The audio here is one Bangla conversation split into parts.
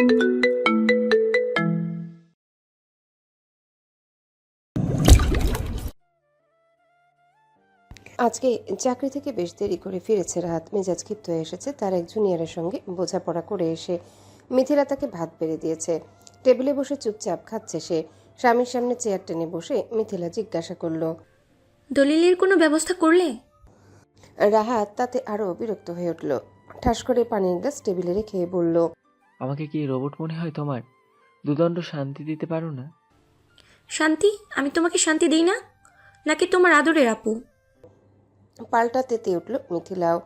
আজকে চাকরি থেকে বেশ দেরি করে ফিরেছে রাত। মেজাজ ক্ষিপ্ত হয়ে এসেছে। তার এক জুনিয়রের সঙ্গে বোঝাপড়া করে এসে মিথিলা তাকে ভাত বেড়ে দিয়েছে। টেবিলে বসে চুপচাপ খাচ্ছে সে। স্বামীর সামনে চেয়ার টেনে বসে মিথিলা জিজ্ঞাসা করল, দলিলের কোনো ব্যবস্থা করলে? রাহাত তাতে আরও বিরক্ত হয়ে উঠল। ঠাস করে পানির গ্লাস টেবিলে রেখে বলল, আমাকে কি রোবট মনে হয় তোমার? দুদণ্ড শান্তি দিতে পারো না? শান্তি? আমি তোমাকে শান্তি দিই না? নাকি তোমার আদরের আপু? পাল্টা তেতে উঠল মিথিলাও।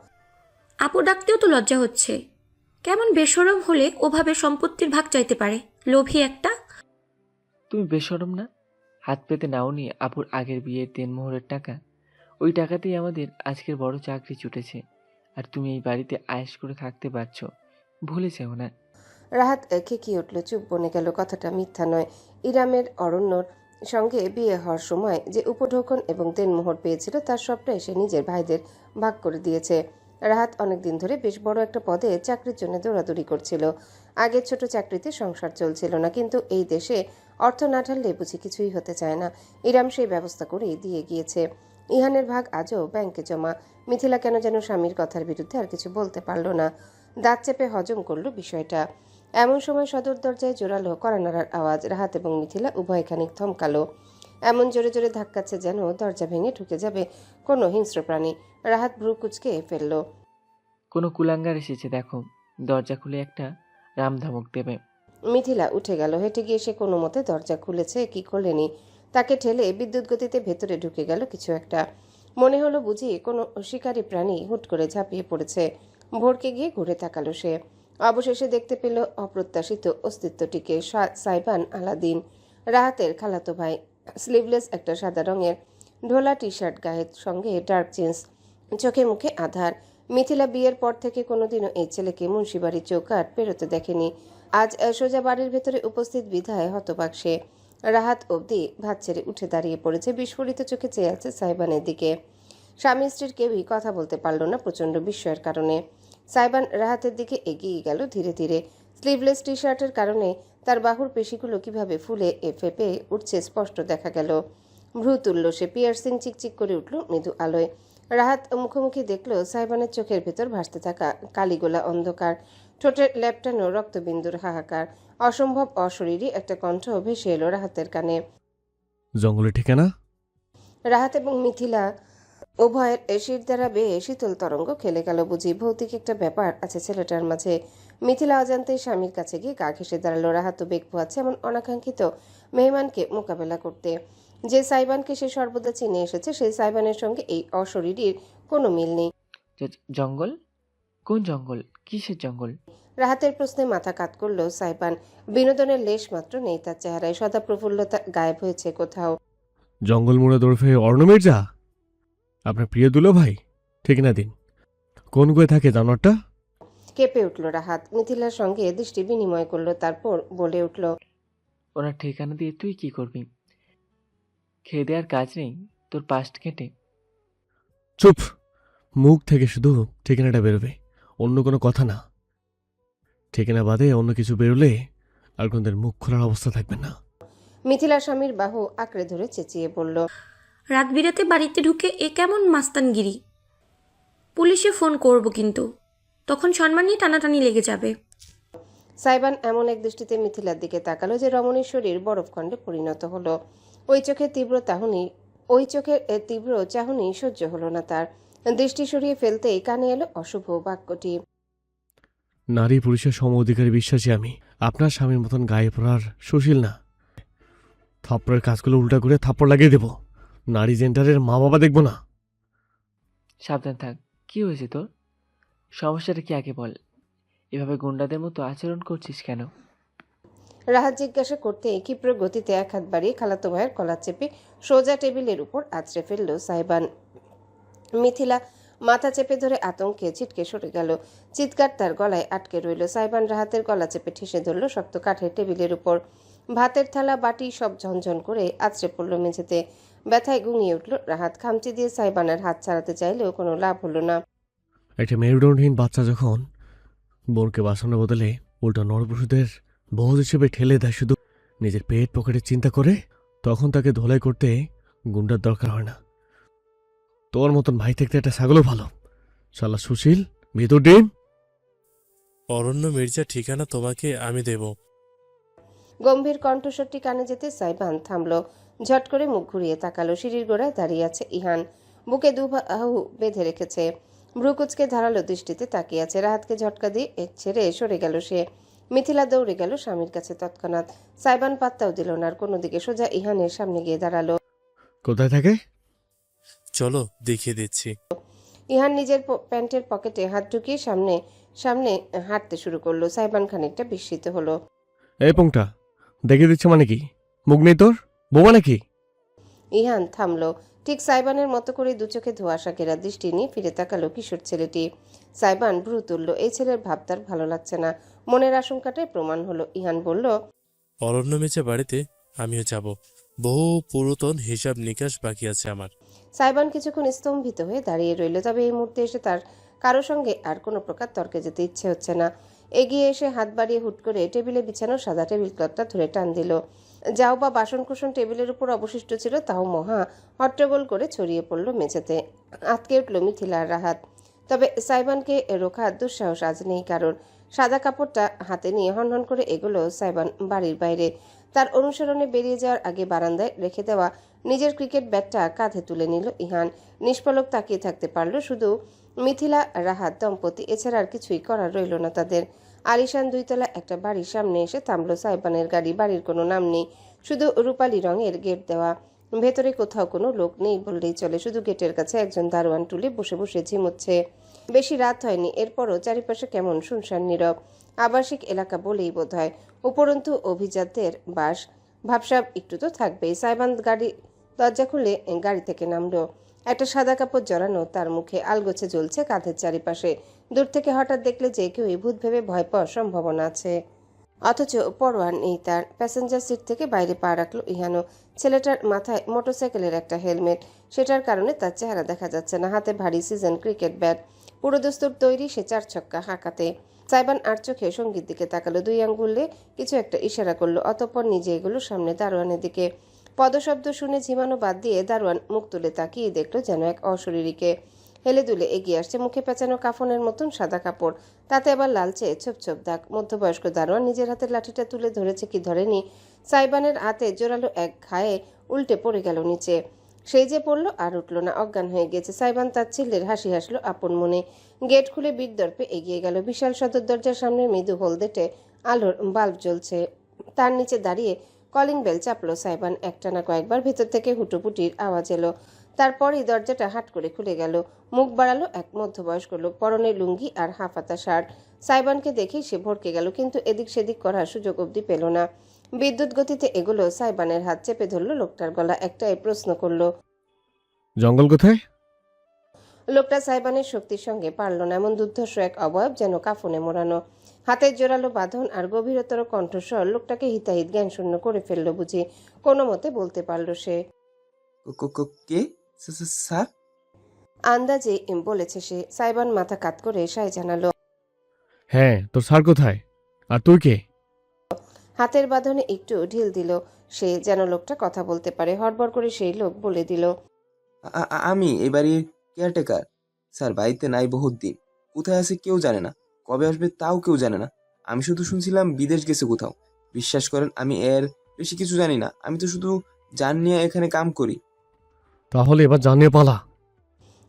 আপু ডাকতেও তো লজ্জা হচ্ছে। কেমন বেশরম হলে ওভাবে সম্পত্তির ভাগ চাইতে পারে? লোভী একটা। তুমি বেশরম না? হাত পেতে নাওনি আপুর আগের বিয়ের দেনমোহরের টাকা? ওই টাকাতেই আমাদের আজকের বড় চাকরি জুটেছে। আর তুমি এই বাড়িতে আয়েশ করে থাকতে পারছো, ভুলে যেও না। রাহাত খেকিয়ে উঠল, চুপ বনে গেল। কথাটা মিথ্যা নয়। ইরামের অরণ্যর সঙ্গে বিয়ে হওয়ার সময় যে উপঢৌকন এবং দেনমোহর পেয়েছিল তার সবটাই সে নিজের ভাইদের ভাগ করে দিয়েছে। রাহাত অনেকদিন ধরে বেশ বড় একটা পদে চাকরির জন্য দৌড়াদৌড়ি করছিল। আগের ছোট চাকরিতে সংসার চলছিল না, কিন্তু এই দেশে অর্থ না ঢাললে বুঝি কিছুই হতে চায় না। ইরাম সেই ব্যবস্থা করেই দিয়ে গিয়েছে। ইহানের ভাগ আজও ব্যাংকে জমা। মিথিলা কেন যেন স্বামীর কথার বিরুদ্ধে আর কিছু বলতে পারল না। দাঁত চেপে হজম করল বিষয়টা। এমন সময় সদর দরজায় জোরালো কড়া নাড়ার আওয়াজ। রাহাত এবং মিথিলা উভয় খানিক থমকালো। এমন জোরে জোরে ধাক্কাচ্ছে যেন দরজা ভেঙে ঢুকে যাবে কোনো হিংস্র প্রাণী। রাহাত ভ্রু কুচকে ফেলল। কোনো কুলাঙ্গার এসেছে দেখো, দরজা খুলে একটা রামধামক দেবে। মিথিলা উঠে গেল। হেঁটে গিয়ে সে কোনো মতে দরজা খুলেছে কি খোলেনি। তাকে ঠেলে বিদ্যুৎ গতিতে ভেতরে ঢুকে গেল কিছু একটা। মনে হলো বুঝি কোনো শিকারী প্রাণী হুট করে ঝাঁপিয়ে পড়েছে। ভোরকে গিয়ে ঘুরে তাকালো সে। অবশেষে দেখতে পেল অপ্রত্যাশিত অস্তিত্বটিকে। সাইবান আলাদিন, রাহাতের খালাতো ভাই। স্লিভলেস একটা সাদা রঙের ঢোলা টি শার্ট গায়ের সঙ্গে ডার্ক জিন্স, চোখে মুখে আধার। মিথিলা বিয়ের পর থেকে কোনোদিনও এই ছেলেকে মুন্সিবাড়ির চৌকাঠ পেরোতে দেখেনি। আজ সোজা বাড়ির ভেতরে উপস্থিত বিধায় হতবাক সে। রাহাত অবধি ভাত ছেড়ে উঠে দাঁড়িয়ে পড়েছে, বিস্ফোরিত চোখে চেয়ে আছে সাইবানের দিকে। স্বামী স্ত্রীর কেউই কথা বলতে পারল না প্রচণ্ড বিস্ময়ের কারণে। সাইবান রাহাতের দিকে এগিয়ে গেল ধীরে ধীরে। স্লিভলেস টি শার্টের কারণে তার বাহুর পেশিগুলো কিভাবে ফুলে ফেপে উঠছে স্পষ্ট দেখা গেল। ভ্রু তুলল সে। পিয়ার্সিং চিকচিক করে উঠল মৃদু আলোয়। রাহাত মুখোমুখি দেখল সাইবানের চোখের ভেতর ভাসতে থাকা কালিগোলা অন্ধকার, ঠোঁটের ল্যাপটানো রক্তবিন্দুর হাহাকার। অসম্ভব অশরীরী একটা কণ্ঠ ভেসে এলো রাহাতের কানে। জঙ্গলে ঠিকানা? রাহাত এবং মিথিলা উভয়ের শির দ্বারা বেয়ে শীতল তরঙ্গ খেলে গেল। বুঝি ভৌতিক একটা ব্যাপার আছে ছেলেটার মাঝে। মিথিলা অজান্তেই স্বামীর কাছে গিয়ে গা ঘেঁষে দাঁড়ালো। রাহাত বেগ পোয়াচ্ছে এমন অনাকাঙ্ক্ষিত মেহমানকে মোকাবেলা করতে। যে সাইবানকে সে সর্বদা চিনে এসেছে সেই সাইবানের সঙ্গে এই অশরীরীর কোনো মিল নেই। জঙ্গল? কোন জঙ্গল? কিসের জঙ্গল? রাহাতের প্রশ্নে মাথা কাত করল সাইবান। বিনোদনের লেশ মাত্র নেই তার চেহারায়। সদা প্রফুল্লতা গায়েব হয়েছে কোথাও। জঙ্গল মোড়া ওরফে অর্ণ মির্জা, আপনার প্রিয় দুলো ভাই, ঠিকানা দিন। কোন গুয়ে থাকে জানোয়ারটা? কেঁপে উঠল রাহাত। মিথিলার সঙ্গে দৃষ্টি বিনিময় করল, তারপর বলে উঠল, ওনার ঠিকানা দিয়ে তুই কি করবি? খেয়ে দেওয়ার কাজ নেই তোর পাস্ট কেটে? চুপ! মুখ থেকে শুধু ঠিকানাটা বেরোবে, অন্য কোনো কথা না। ঠিকানা বাদে অন্য কিছু বেরোলে আর কোনদের মুখ খোলার অবস্থা থাকবে না। মিথিলা স্বামীর বাহু আঁকড়ে ধরে চেঁচিয়ে বলল, রাত বিরাতে বাড়িতে ঢুকে এ কেমন মাস্তানগিরি? পুলিশে ফোন করব কিন্তু, তখন সম্মান নিয়ে টানাটানি লেগে যাবে। সাইবান এমন এক দৃষ্টিতে মিথিলার দিকে তাকালো যে রমণীর শরীর বরফখণ্ডে পরিণত হলো। ওই চোখের তীব্র চাহনি সহ্য হলো না তার। দৃষ্টি সরিয়ে ফেলতেই কানে এলো অশুভ বাক্যটি, নারী পুরুষের সম অধিকারে বিশ্বাসী আমি। আপনার স্বামীর মতন গায়ে পড়ার সুশীল না। থাপ্পড়ের কাজগুলো উল্টা করে থাপ্পড় লাগিয়ে দেব। নারী জেন্টারের মা বাবা দেখব না। সাবধান থাক। কি হয়েছে তোর? সমস্যাটা কি আগে বল। এভাবে গুন্ডাদের মতো আচরণ করছিস কেন? রাহাত জিজ্ঞাসা করতে ক্ষিপ্র গতিতে এক হাত বাড়িয়ে খালাতো ভাইয়ের কলার চেপে সোজা টেবিলের উপর আছড়ে ফেলল সাইবান। মিথিলা মাথা চেপে ধরে আতঙ্কে ছিটকে সরে গেল। চিৎকার তার গলায় আটকে রইল। সাইবান রাহাতের গলা চেপে ঠেসে ধরল শক্ত কাঠের টেবিলের উপর। ভাতের থালা বাটি সব ঝনঝন করে আছড়ে পড়ল মেঝেতে। ব্যথায় গুঙিয়ে উঠল রাহাত। খামচি দিয়ে সাইবানের হাত ছাড়াতে চাইলেও কোনো লাভ হলো না। একটা মেরুদণ্ডহীন বাচ্চা যখন বোনকে বাঁচানোর বদলে উল্টো নরপশুদের বহজ হিসেবে ঠেলে দেয় শুধু নিজের পেট পকেটের চিন্তা করে। তখন তাকে ধোলাই করতে গুন্ডার দরকার হয় না। তোর মতন ভাই থাকতে একটা ছাগলও ভালো। শালা সুশীল, ভিতর ডিম। অরণ্য মির্জা ঠিকানা তোমাকে আমি দেব। গম্ভীর কণ্ঠস্বরটি কানে যেতে সাইবান থামল। ঝট করে মুখ ঘুরিয়ে তাকালো। সিঁড়ির গোড়ায় দাঁড়িয়ে আছে ইহান। বুকে দুবাহু বেঁধে রেখেছে, ভ্রুকুচকে ধারালো দৃষ্টিতে তাকিয়ে আছে। রাহাতকে ঝটকা দিয়ে ছেড়ে সরে গেল সে। মিথিলা দৌড়ে গেল স্বামীর কাছে তৎক্ষণাৎ। সাইবান পাত্তাও দিল না আর কোনো দিকে, সোজা ইহানের সামনে গিয়ে দাঁড়ালো। কোথায় থাকে? চলো দেখিয়ে দিচ্ছি। ইহান নিজের প্যান্টের পকেটে হাত ঢুকিয়ে সামনে সামনে হাঁটতে শুরু করলো। সাইবান খানিকটা বিস্মিত হলো। এই পোংটা, দেখে দিচ্ছে মানে কি? মুখ নেই তোর? বোমা নাকি? ইহান থামলো। ঠিক সাইবানের মতো করে দু চোখে ধোঁয়াশা ঘেরা দৃষ্টি নিয়ে ফিরে তাকালো কিশোর ছেলেটি। সাইবান ভ্রু তুলল। এই ছেলের ভাব তার ভালো লাগছে না। মনের আশঙ্কাটাই প্রমাণ হলো। ইহান বলল, অরণ্য মির্জা বাড়িতে আমিও যাব। বহু পুরাতন হিসাব নিকাশ বাকি আছে আমার। সাইবান কিছুক্ষণ স্তম্ভিত হয়ে দাঁড়িয়ে রইল। তবে এই মুহূর্তে এসে তার কারো সঙ্গে আর কোনো প্রকার তর্কে যেতে ইচ্ছে হচ্ছে না। এগিয়ে এসে হাত বাড়িয়ে হুট করে টেবিলে বিছানো সাদা টেবিল ক্লথটা ধরে টান দিল। যাও বা বাসনকুসন টেবিলের উপর অবশিষ্ট ছিল তাও মহা হট্টগোল করে ছড়িয়ে পড়ল মেঝেতে। আটকে উঠল মিথিলা আর রাহাত। তবে সাইবানকে রোখার দুঃসাহস আজ নেই কারণ। সাদা কাপড়টা হাতে নিয়ে হনহন করে এগোলো সাইবান বাড়ির বাইরে। তার অনুসরণে বেরিয়ে যাওয়ার আগে বারান্দায় রেখে দেওয়া নিজের ক্রিকেট ব্যাটটা কাঁধে তুলে নিল ইহান। নিষ্পলক তাকিয়ে থাকতে পারল শুধু মিথিলা রাহাত দম্পতি। এছাড়া আর কিছুই করার রইল না তাদের। আলিশান দুইতলা একটা বাড়ির সামনে এসে থামল সাইবানের গাড়ি। বাড়ির কোনো নাম নেই, শুধু রূপালী রঙের গেট দেওয়া। ভেতরে কোথাও কোনো লোক নেই বললেই চলে। শুধু গেটের কাছে একজন দারোয়ান টুলে বসে বসে ঝিমুচ্ছে। বেশি রাত হয়নি, এরপরও চারিপাশে কেমন শুনশান নীরব। আবাসিক এলাকা বলেই বোধ হয়। উপরন্তু অভিজাতদের বাস, ভাবসাব একটু তো থাকবেই। সাইবান গাড়ি দরজা খুলে গাড়ি থেকে নামলো। একটা সাদা কাপড় জড়ানো তার মুখে, আলগোছে জ্বলছে কাঁধের চারিপাশে। দূর থেকে হঠাৎ দেখলে যে কেউই ভূত ভেবে ভয় পাওয়ার সম্ভাবনা আছে। অথচ পরোয়া নেই তার। প্যাসেঞ্জার সিট থেকে বাইরে পা রাখলো ইহানো। ছেলেটার মাথায় মোটরসাইকেলের একটা হেলমেট, সেটার কারণে তার চেহারা দেখা যাচ্ছে না। হাতে ভারী সিজন ক্রিকেট ব্যাট, পুরো দস্তুর তৈরি সে 4 ছক্কা হাঁকাতে। সাইবান আর চোখে সঙ্গীর দিকে তাকালো। 2 আঙ্গুলে কিছু একটা ইশারা করলো। অতঃপর নিজে এগুলো সামনে দারোয়ানের দিকে। পদশব্দ শুনে ঝিমানো বাদ দিয়ে দারোয়ান মুখ তুলে তাকিয়ে দেখলো যেন এক অশরীরীকে। হেলে দুলে এগিয়ে আসছে, মুখে পেঁচানো কাফনের মতন সাদা কাপড়, তাতে আবার লালচে ছোপ ছোপ দাগ। মধ্যবয়স্ক দারোয়ান নিজের হাতের লাঠিটা তুলে ধরেছে কি ধরেনি, সাইবানের হাতে জোরালো এক ঘায়ে উল্টে পড়ে গেল নিচে। সেই যে পড়ল আর উঠল না, অজ্ঞান হয়ে গেছে। সাইবান তার ছিল্লের হাসি হাসলো আপন মনে। গেট খুলে বিদ্যর্পে এগিয়ে গেল। বিশাল সদর দরজার সামনে মৃদু হলদেটে আলোর বাল্ব জ্বলছে। তার নিচে দাঁড়িয়ে কলিং বেল চাপলো সাইবান। একটানা কয়েকবার ভেতর থেকে হুটোপুটির আওয়াজ এলো। তারপরই দরজাটা হাট করে খুলে গেল। মুখ বাড়ালো এক মধ্যবয়স্ক লোক, পরনে লুঙ্গি আর হাফাতা শার্ট। সাইবানকে দেখেই সে ভড়কে গেল, কিন্তু এদিক সেদিক করার সুযোগ অবধি পেল না। বিদ্যুৎ গতিতে এগুলো সাইবানের হাত চেপে ধরল লোকটার গলা। একটাই প্রশ্ন করলো, জঙ্গল কোথায়? লোকটা সাইবানের শক্তির সঙ্গে পারল না। এমন দুর্ধর্ষ এক অবয়ব, যেন কাফনে মোড়ানো। হাতের জোরালো বাঁধন আর গভীরতর কণ্ঠস্বর লোকটাকে হিতাহিত জ্ঞানশূন্য করে ফেলল বুঝি। কোনো মতে বলতে পারল সে। কে স্যার? আন্দাজে বলেছে সে। সাইবান মাথা কাত করে সায় জানালো। হ্যাঁ, তোর স্যার কোথায়? আর তুই কে? হাতের বাঁধনে একটু ঢিল দিল সে, যেন লোকটা কথা বলতে পারে। হড়বড় করে সেই লোক বলে দিল, আমি এই বাড়ির কেয়ারটেকার স্যার। বাড়িতে নাই বহুত দিন, কোথায় আছে কেউ জানে না, কবে আসবে তাও কেউ জানে না। আমি শুধু শুনছিলাম বিদেশ গেছে কোথাও। বিশ্বাস করেন আমি এর বেশি কিছু জানি না। আমি তো শুধু জান নিয়ে এখানে কাম করি। তাহলে এবার জানিয়ে পালা।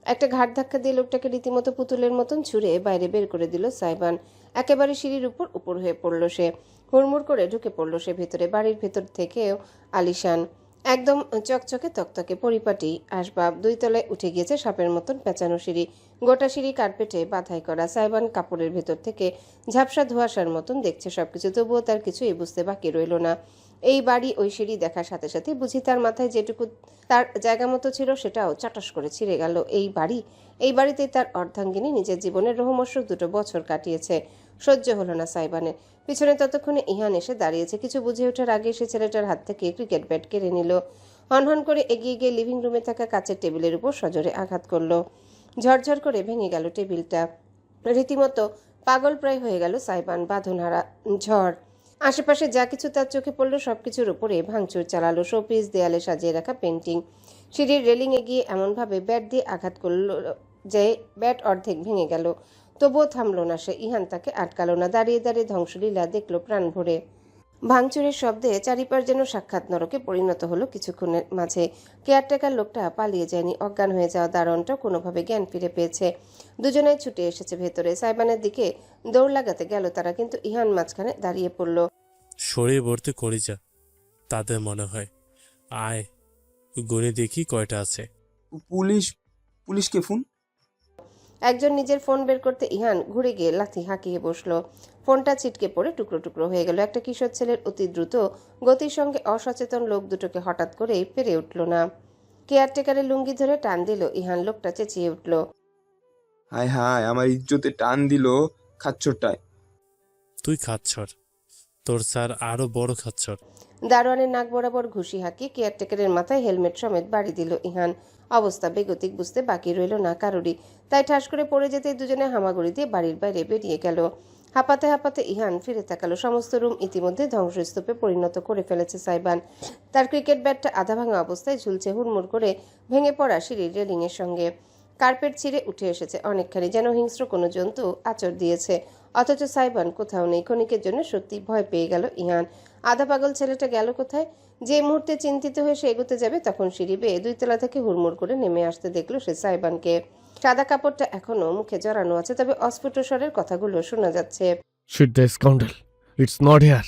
একটা ঘাট ধাক্কা দিয়ে লোকটাকে রীতিমতো পুতুলের মতন ছুঁড়ে বাইরে বের করে দিল সাইবান। একেবারে সিঁড়ির উপর হয়ে পড়ল সে। হুড়মুড় করে ঢুকে পড়ল সে ভেতরে। বাড়ির ভেতর থেকেও আলিশান, একদম চকচকে তকতকে পরিপাটি আসবাব। 2 তলায় উঠে গিয়েছে সাপের মতন পেঁচানো সিঁড়ি। গোটা সিঁড়ি কার্পেটে বাধাই করা। সাইবান কাপড়ের ভেতর থেকে ঝাপসা ধোঁয়াশার মতন দেখছে সবকিছু, তবুও তার কিছুই বুঝতে বাকি রইল না। এই বাড়ি ওই সিঁড়ি দেখার সাথে সাথে বুঝি তার মাথায় যেটুকু তার জায়গা মতো ছিল সেটাও চটাস করে ছিঁড়ে গেল। এই বাড়িতেই তার অর্ধাঙ্গিনী নিজের জীবনের রোমহর্ষক 2 বছর কাটিয়েছে। সহ্য হলো না সাইবানের। পিছনে ততক্ষণে ইহান এসে দাঁড়িয়েছে। কিছু বুঝে ওঠার আগে সে ছেলেটার হাত থেকে ক্রিকেট ব্যাট কেড়ে নিল। হনহন করে এগিয়ে গিয়ে লিভিং রুমে থাকা কাচের টেবিলের উপর সজোরে আঘাত করলো। ঝরঝর করে ভেঙে গেল টেবিলটা। রীতিমতো পাগল প্রায় হয়ে গেল সাইবান। বাঁধনহারা ঝড়, আশেপাশে যা কিছু তার চোখে পড়লো সবকিছুর উপরে ভাঙচুর চালালো। শোপিস, দেয়ালে সাজিয়ে রাখা পেন্টিং, সিঁড়ির রেলিংয়ে গিয়ে এমনভাবে ব্যাট দিয়ে আঘাত করলো যে ব্যাট অর্ধেক ভেঙে গেল। তবুও থামলো না সে। ইহান তাকে আটকালো না। দাঁড়িয়ে দাঁড়িয়ে ধ্বংসলীলা দেখলো প্রাণ ভরে। ভাঙচুরের শব্দে চারিপাশ যেন সাক্ষাৎ নরকে পরিণত হলো কিছুক্ষণের মাঝে। কেয়ারটেকার লোকটা পালিয়ে যায়নি। অজ্ঞান হয়ে যাওয়া দারোয়ানটা কোনোভাবে জ্ঞান ফিরে পেয়েছে। দুজনেই ছুটে এসেছে ভেতরে। সাইবানের দিকে দৌড় লাগাতে গেল তারা, কিন্তু ইহান মাঝখানে দাঁড়িয়ে পড়ল। শরীর ভর্তি কলিজা তাদের মনে হয়। আয় গুনে দেখি কয়টা আছে। পুলিশ, পুলিশকে ফোন। একজন নিজের ফোন বের করতে ইহান ঘুরে গিয়ে লাথি হাঁকিয়ে বসলো। ফোনটা ছিটকে পড়ে টুকরো টুকরো হয়ে গেল। একটা কিশোর ছেলের অতি দ্রুত গতির সঙ্গে অসচেতন লোক দুটোকে হঠাৎ করেই পেরে উঠল না। কেয়ারটেকারের লুঙ্গি ধরে টান দিল ইহান। লোকটা চেঁচিয়ে উঠল, হায় হায়, আমার ইজ্জতে টান দিল খাচ্ছরটায়। তুই খাচ্ছর, তোর স্যার আরো বড় খাচ্ছর। দারোয়ানের নাক বরাবর ঘুষি হাঁকিয়ে কেয়ারটেকারের মাথায় হেলমেট সমেত বাড়ি দিল ইহান। অবস্থা বেগতিক বুঝতে বাকি রইল না কারোরই। তাই ঠাস করে পড়ে যেতে দুজনে হামাগুড়ি দিয়ে বাড়ির বাইরে বেরিয়ে গেল। হাঁপাতে হাঁপাতে ইহান ফিরে তাকালো। সমস্ত রুম ইতিমধ্যে ধ্বংসস্তূপে পরিণত করে ফেলেছে সাইবান। তার ক্রিকেট ব্যাটটা আধা ভাঙা অবস্থায় ঝুলছে হুড়মুড় করে ভেঙে পড়া সিঁড়ির রেলিংয়ের সঙ্গে। কার্পেট ছিঁড়ে উঠে এসেছে অনেকখানি, যেন হিংস্র কোনো জন্তু আঁচড় দিয়েছে। অথচ সাইবান কোথাও নেই। ক্ষণিকের জন্য সত্যি ভয় পেয়ে গেল ইহান। আধা পাগল ছেলেটা গেল কোথায়? যে মুহূর্তে চিন্তিত হয়ে সে এগোতে যাবে, তখন সিঁড়ি বেয়ে 2 তলা থেকে হুড়মুড় করে নেমে আসতে দেখলো সে সাইবানকে। সাদা কাপড়টা এখনো মুখে জড়ানো আছে, তবে অস্ফুট স্বরের কথাগুলো শোনা যাচ্ছে। Shit the scoundrel, it's not here.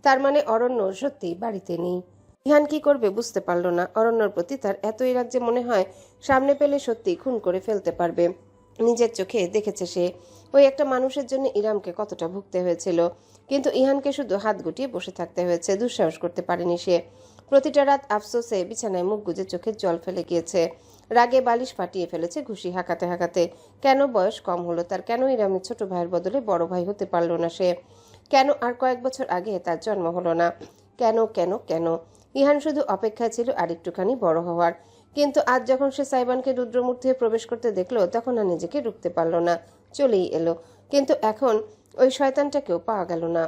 তার মানে অরণ্য সত্যি বাড়িতে নেই। ইহান কি করবে বুঝতে পারল না। অরণ্যর প্রতি তার এতই রাগ যে মনে হয় সামনে পেলে সত্যি খুন করে ফেলতে পারবে। নিজের চোখে দেখেছে সে ওই একটা মানুষের জন্য ইরামকে কতটা ভুগতে হয়েছিল, কিন্তু ইহানকে শুধু হাত গুটিয়ে বসে থাকতে হয়েছে। দুঃসাহস করতে পারেনি সে। প্রতিটা রাত আফসোসে বিছানায় মুখ গুজে চোখের জল ফেলে গিয়েছে। রাগে বালিশ ফাটিয়ে ফেলেছে ঘুষি হাঁকাতে হাঁকাতে। কেন বয়স কম হলো তার? কেন ইরামের ছোট ভাইয়ের বদলে বড় ভাই হতে পারল না সে? কেন আর কয়েক বছর আগে তার জন্ম হলো না? কেন কেন কেন? ইহান শুধু অপেক্ষায় ছিল আরেকটুখানি বড় হওয়ার। কিন্তু আজ যখন সে সাইবানকে রুদ্রমূর্তি হয়ে প্রবেশ করতে দেখলো, তখন আর নিজেকে রুখতে পারল না। চলেই এলো। কিন্তু এখন ওই শয়তানটাকেও পাওয়া গেল না।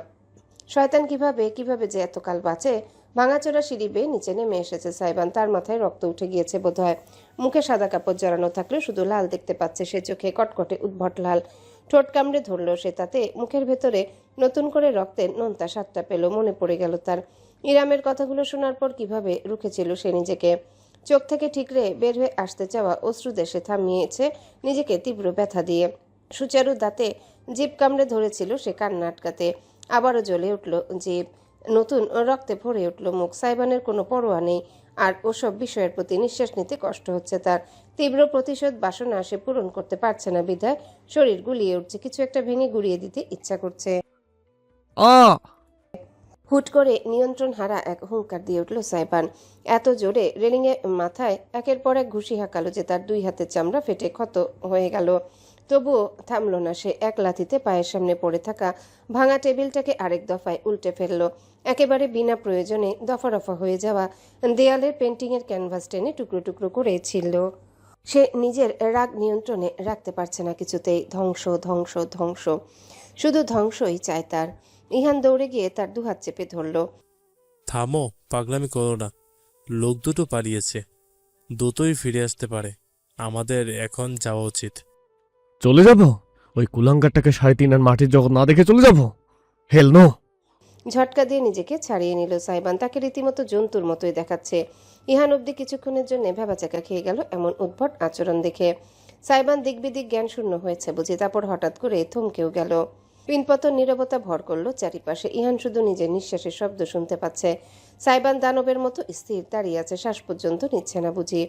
শয়তান কিভাবে যে এতকাল বাঁচে? ভাঙাচোরা সিঁড়ি বেয়ে নিচে নেমে এসেছে সাইবান। তার মাথায় রক্ত উঠে গিয়েছে বোধহয়। মুখে সাদা কাপড় জড়ানো থাকলেও শুধু লাল দেখতে পাচ্ছে সে। চোখে কটকটে উদ্ভট লাল। ঠোঁট কামড়ে ধরল সে। তাতে মুখের ভেতরে নতুন করে রক্তের নোনতা স্বাদটা পেল। মনে পড়ে গেল তার ইরামের কথাগুলো শোনার পর কিভাবে রুখেছিল সে নিজেকে। চোখ থেকে ঠিকরে বের হয়ে আসতে চাওয়া অশ্রুদেশে থামিয়েছে নিজেকে তীব্র ব্যথা দিয়ে। সুচারু দাঁতে জিভ কামড়ে ধরেছিল সে কান্না আটকাতে। আবারও জ্বলে উঠল জিভ। নতুন রক্তে ভরে উঠল মুখ। সাইবানের কোনো পরোয়া নেই আর ওসব বিষয়ের প্রতি নিঃশ্বাস নিতে কষ্ট হচ্ছে তার। তীব্র প্রতিশোধ বাসনা সে পূরণ করতে পারছে না বিধায় শরীর গুলিয়ে উঠছে। কিছু একটা ভেঙে গুড়িয়ে দিতে ইচ্ছা করছে। হুট করে নিয়ন্ত্রণ হারা এক হুঙ্কার দিয়ে উঠল সাইবান। এত জোরে রেলিংয়ে মাথায় একের পর এক ঘুষি হাঁকালো যে তার 2 হাতের চামড়া ফেটে ক্ষত হয়ে গেল। তবুও থামল না সে। এক লাথিতে পায়ের সামনে পড়ে থাকা ভাঙা টেবিলটাকে আরেক দফায় উল্টে ফেলল। একেবারে বিনা প্রয়োজনে দফা রফা হয়ে যাওয়া দেয়ালের পেন্টিংয়ের ক্যানভাস টেনে টুকরো টুকরো করে ছিল। সে নিজের রাগ নিয়ন্ত্রণে রাখতে পারছে না কিছুতেই। ধ্বংস ধ্বংস ধ্বংস, শুধু ধ্বংসই চায় তার। ইহান দৌড়ে গিয়ে তার 2 হাত চেপে ধরল। থামো, পাগলামি করো না। লোক দুটো পালিয়েছে, দুটোই ফিরে আসতে পারে। আমাদের এখন যাওয়া উচিত। চলে যাব? ওই কুলাঙ্গারটাকে 3.5 আর মাটির জগৎ না দেখে চলে যাব? হেল নো। ঝটকা দিয়ে নিজেকে ছাড়িয়ে নিল সাইবান। তাকে রীতিমতো জন্তুর মতোই দেখাচ্ছে। ইহান অবধি কিছুক্ষণের জন্য ভেবাচাকা খেয়ে গেল এমন উদ্ভট আচরণ দেখে। সাইবান দিকবিদিক জ্ঞান শূন্য হয়েছে বুঝি। তারপর হঠাৎ করে থমকেও গেল। পিনপতন নীরবতা ভর করলো চারিপাশে। ইহান শুধু নিজের নিঃশ্বাসের শব্দ শুনতে পাচ্ছে। সাইবান দানবের মতো স্থির দাঁড়িয়ে আছে। শ্বাস পর্যন্ত নিচ্ছে না বুঝি।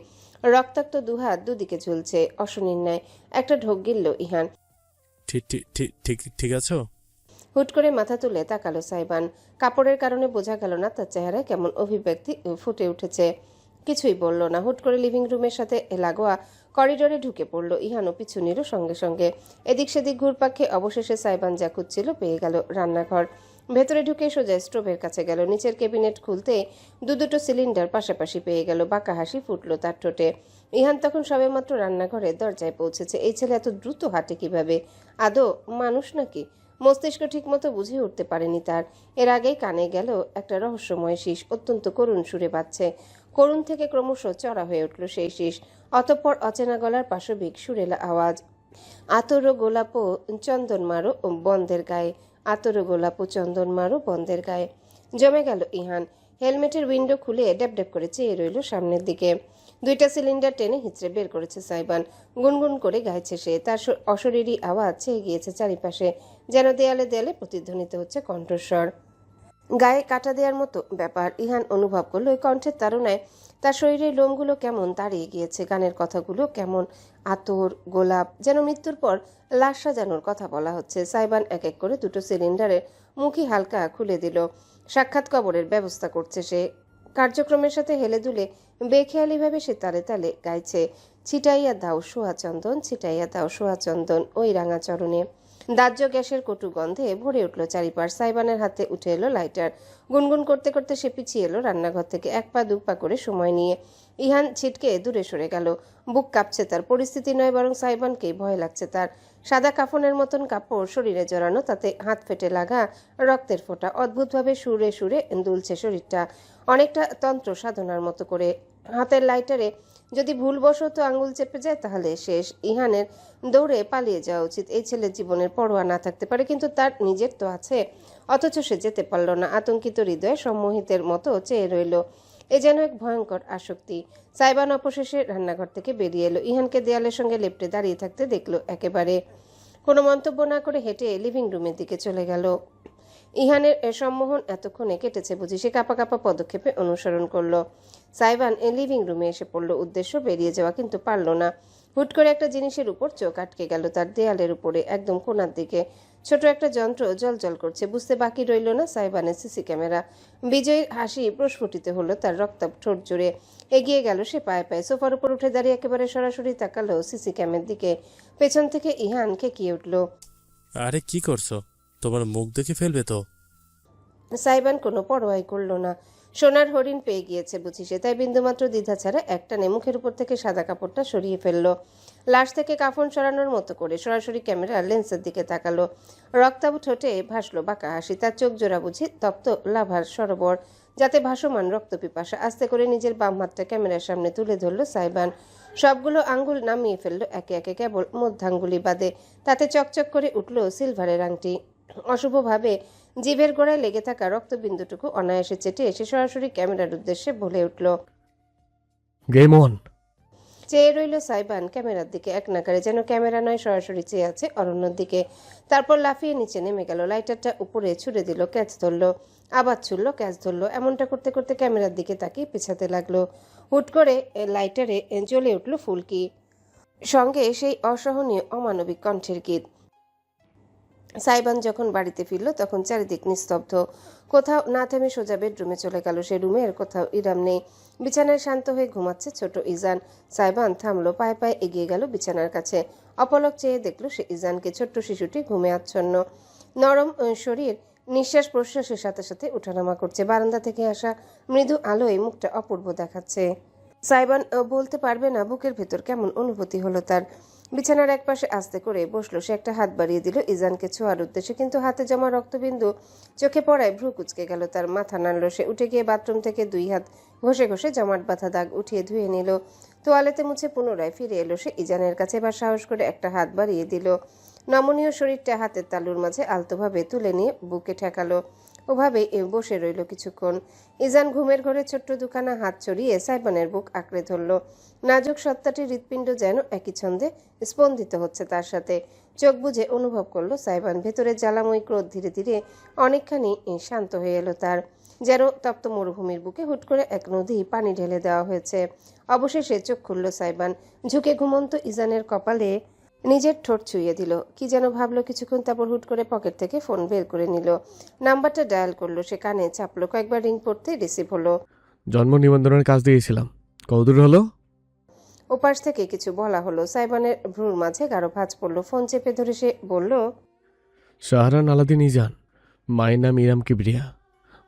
রক্তাক্ত 2 হাত দুদিকে ঝুলছে অসনির্ণয়। একটা ঢোক গিলল ইহান। ঠিক ঠিক ঠিক ঠিক ঠিক আছো? হুট করে মাথা তুলে তাকালো সাইবান। কাপড়ের কারণে বোঝা গেল না তার চেহারায় কেমন অভিব্যক্তি ফুটে উঠেছে। কিছুই বলল না। হুট করে লিভিং রুমের সাথে লাগোয়া করিডোরে ঢুকে পড়ল। ইহানও পিছু নিল সঙ্গে সঙ্গে। এদিক সেদিক ঘুরপাক খেয়ে অবশেষে সাইবান যা খুঁজছিল পেয়ে গেল। রান্নাঘর। ভেতরে ঢুকে সোজা স্টোভের কাছে গেল। নিচের ক্যাবিনেট খুলতে দুটো সিলিন্ডার পাশাপাশি পেয়ে গেল। বাঁকা হাসি ফুটল তার ঠোঁটে। ইহান তখন সবেমাত্র রান্নাঘরে দরজায় পৌঁছেছে। এই ছেলে এত দ্রুত হাঁটে কিভাবে? আদৌ মানুষ নাকি? মস্তিষ্ক ঠিকমতো বুঝে উঠতে পারেনি তার। এর আগেই কানে গেল একটা রহস্যময় শীষ, অত্যন্ত করুণ সুরে বাজছে। করুণ থেকে ক্রমশ চড়া হয়ে উঠল সেই শীষ। অতঃপর অচেনা গলার পাশবিক সুরেলা আওয়াজ, আতর গোলাপ চন্দন মারো বন্ধের গায়ে, আতর গোলাপ চন্দন মারো বন্ধের গায়ে। জমে গেল ইহান। হেলমেটের উইন্ডো খুলে ড্যাব ড্যাব করে চেয়ে রইল সামনের দিকে। দুইটা সিলিন্ডার টেনে হিঁচড়ে বের করেছে সাইবান। গুনগুন করে গাইছে সে। তার অশরীরী আওয়াজ ছেয়ে গিয়েছে চারিপাশে, যেন দেয়ালে দেয়ালে প্রতিধ্বনিত হচ্ছে কণ্ঠস্বর। গায়ে কাটা দেওয়ার মতো ব্যাপার। ইহান অনুভব করলো ওই কণ্ঠের তাড়নায় তার শরীরের লোমগুলো কেমন দাঁড়িয়ে গিয়েছে। গানের কথাগুলো কেমন আতর গোলাপ, যেন মৃত্যুর পর লাশ সাজানোর কথা বলা হচ্ছে। সাইবান এক এক করে দুটো সিলিন্ডারের মুখই হালকা খুলে দিল। সাক্ষাৎ কবরের ব্যবস্থা করছে সে। কার্যক্রমের সাথে হেলে দুলে বেখেয়ালিভাবে সে তালে তালে গাইছে, ছিটাইয়া দাও সোয়া চন্দন, ছিটাইয়া দাও সোয়া চন্দন ওই রাঙা চরণে। দাহ্য গ্যাসের কটু গন্ধে ভরে উঠল চারিপাশ। সাইবানের হাতে উঠে এলো লাইটার। গুনগুন করতে করতে সে পিছিয়ে এলো রান্নাঘর থেকে, এক পা দু পা করে সময় নিয়ে। ইহান ছিটকে দূরে সরে গেল। বুক কাঁপছে তার। পরিস্থিতি নয়, বরং সাইবানকেই ভয় লাগছে তার। সাদা কাফনের মতন কাপড় শরীরে জড়ানো, তাতে হাত ফেটে লাগা রক্তের ফোঁটা। অদ্ভুতভাবে সুরে সুরে দুলছে শরীরটা, অনেকটা তন্ত্র সাধনার মতো করে। হাতের লাইটারে যদি ভুলবশত আঙুল চেপে যায় তাহলে শেষ। ইহানের দৌড়ে পালিয়ে যাওয়া উচিত। এই ছেলের জীবনের পরোয়া না থাকতে পারে, কিন্তু তার নিজের তো আছে। অথচ সে যেতে পারল না। আতঙ্কিত হৃদয়ে সম্মোহিতের মতো চেয়ে রইল। এ যেন এক ভয়ঙ্কর আসক্তি। সাইবান অবশেষে রান্নাঘর থেকে বেরিয়ে এলো। ইহানকে দেয়ালের সঙ্গে লেপ্টে দাঁড়িয়ে থাকতে দেখলো একেবারে। কোনো মন্তব্য না করে হেঁটে লিভিং রুমের দিকে চলে গেল। ইহানের সম্মোহন এতক্ষণে কেটেছে বুঝি। সে কাঁপা কাঁপা পদক্ষেপে অনুসরণ করলো। সাইবান লিভিং রুমে এসে পড়ল। উদ্দেশ্য বেরিয়ে যাওয়া, কিন্তু পারল না। হুট করে একটা জিনিসের উপর চোখ আটকে গেল তার। দেয়ালের উপরে একদম কোণার দিকে ছোট একটা যন্ত্র জলজল করছে। বুঝতে বাকি রইল না সাইবানের সিসি ক্যামেরা। বিজয়ীর হাসি প্রস্ফুটিত হলো তার রক্তাভ ঠোঁট জুড়ে। এগিয়ে গেল সে পায়ে পায়ে। সোফার উপর উঠে দাঁড়িয়ে একেবারে সরাসরি তাকালো সিসি ক্যামের দিকে। পেছন থেকে ইহান খেকিয়ে উঠল, আরে কি করছো? তোমার মুখ দেখে ফেলবে তো। সাইবান কোনো পরোয়াই করল না। সোনার হরিণ পেয়ে গিয়েছে বুঝি সে, তাই বিন্দুমাত্র দ্বিধা ছাড়া একটানে মুখের উপর থেকে সাদা কাপড়টা সরিয়ে ফেললো। লাশ থেকে কাফন সরানোর মতো করে সরাসরি ক্যামেরা লেন্সের দিকে তাকালো। রক্তাভ ঠোঁটে ভাসলো বাঁকা হাসি। তার চোখ জোড়া বুঝি তপ্ত লাভার সরোবর, যাতে ভাসমান রক্ত পিপাসা। আস্তে করে নিজের বাম হাতটা ক্যামেরার সামনে তুলে ধরল সাইবান। সবগুলো আঙ্গুল নামিয়ে ফেললো একে একে, কেবল মধ্যাঙ্গুলি বাদে। তাতে চকচক করে উঠল সিলভারের আংটি। অশুভভাবে জিভের গোড়ায় লেগে থাকা রক্তবিন্দুটুকু অনায়াসে চেটে এসে সরাসরি ক্যামেরার উদ্দেশ্যে বলে উঠল, গেম অন। চেয়ে রইল সাইবান ক্যামেরার দিকে এক নাগারে, যেন ক্যামেরা নয়, সরাসরি চেয়ে আছে অরণ্যর দিকে। তারপর লাফিয়ে নিচে নেমে গেল। লাইটারটা উপরে ছুড়ে দিল, ক্যাচ ধরলো, আবার ছুড়লো, ক্যাচ ধরলো। এমনটা করতে করতে ক্যামেরার দিকে তাকিয়ে পেছাতে লাগলো। হুট করে লাইটারে জ্বলে উঠল ফুলকি, সঙ্গে সেই অসহনীয় অমানবিক কণ্ঠের গীত। সাইবান যখন বাড়িতে ফিরল তখন চারিদিক নিস্তব্ধ। কোথাও না থেমে সোজা বেডরুমে চলে গেল সে। রুমের কোথাও ইরাম নেই। বিছানায় শান্ত হয়ে ঘুমাচ্ছে ছোট ইজান। সাইবান থামলো, পায়ে পায়ে এগিয়ে গেল বিছানার কাছে। অপলক চেয়ে দেখলো সে ইজানকে। ছোট্ট শিশুটি ঘুমে আচ্ছন্ন, নরম শরীর নিঃশ্বাস প্রশ্বাসের সাথে সাথে ওঠানামা করছে। বারান্দা থেকে আসা মৃদু আলোয় মুখটা অপূর্ব দেখাচ্ছে। সাইবান বলতে পারবে না বুকের ভেতর কেমন অনুভূতি হলো তার। বিছানার একপাশে আস্তে করে বসলো সে। একটা হাত বাড়িয়ে দিল ইজানকে ছোঁয়ার উদ্দেশ্যে, কিন্তু হাতে জমা রক্তবিন্দু চোখে পড়ায় ভ্রু কুচকে গেল তার। মাথা নাড়ল সে। উঠে গিয়ে বাথরুম থেকে 2 হাত ঘষে ঘষে জমাট বাঁধা দাগ উঠিয়ে ধুয়ে নিল। তোয়ালেতে মুছে পুনরায় ফিরে এলো সে ইজানের কাছে। এবার সাহস করে একটা হাত বাড়িয়ে দিল। নমনীয় শরীরটা হাতের তালুর মাঝে আলতোভাবে তুলে নিয়ে বুকে ঠেকালো। ওভাবেই বসে রইল কিছুক্ষণ। ইজান ঘুমের ঘরে ছোট্ট দুখানা হাত ছড়িয়ে সাইবানের বুক আঁকড়ে ধরল। নাজুক সত্তাটির হৃৎপিণ্ড যেন একই ছন্দে স্পন্দিত হচ্ছে তার সাথে। চোখ বুজে অনুভব করলো সাইবান। ভেতরে জ্বালাময়ী ক্রোধ ধীরে ধীরে অনেকখানি শান্ত হয়ে এলো তার। যেন তপ্ত মরুভূমির বুকে হুট করে এক নদী পানি ঢেলে দেওয়া হয়েছে। অবশেষে চোখ খুলল সাইবান। ঝুঁকে ঘুমন্ত ইজানের কপালে নিজের ঠোঁট ছুঁয়ে দিল। কি যেন ভাবলো কিছুক্ষণ, তারপর হুট করে পকেট থেকে ফোন বের করে নিল। নাম্বারটা ডায়াল করলো সে। কানে চাপলো। কয়েকবার রিং পড়তে রিসিভ হলো। জন্ম নিবন্ধনের কাজ দিয়েছিলাম, কতদূর হলো? ওপাশ থেকে কিছু বলা হলো। সাইবানের ভ্রুর মাঝে গাঢ় ভাঁজ পড়ল। ফোন চেপে ধরে সে বলল, শাহরান আলাদিন ইজান, মায়ের নাম ইরাম কিবরিয়া,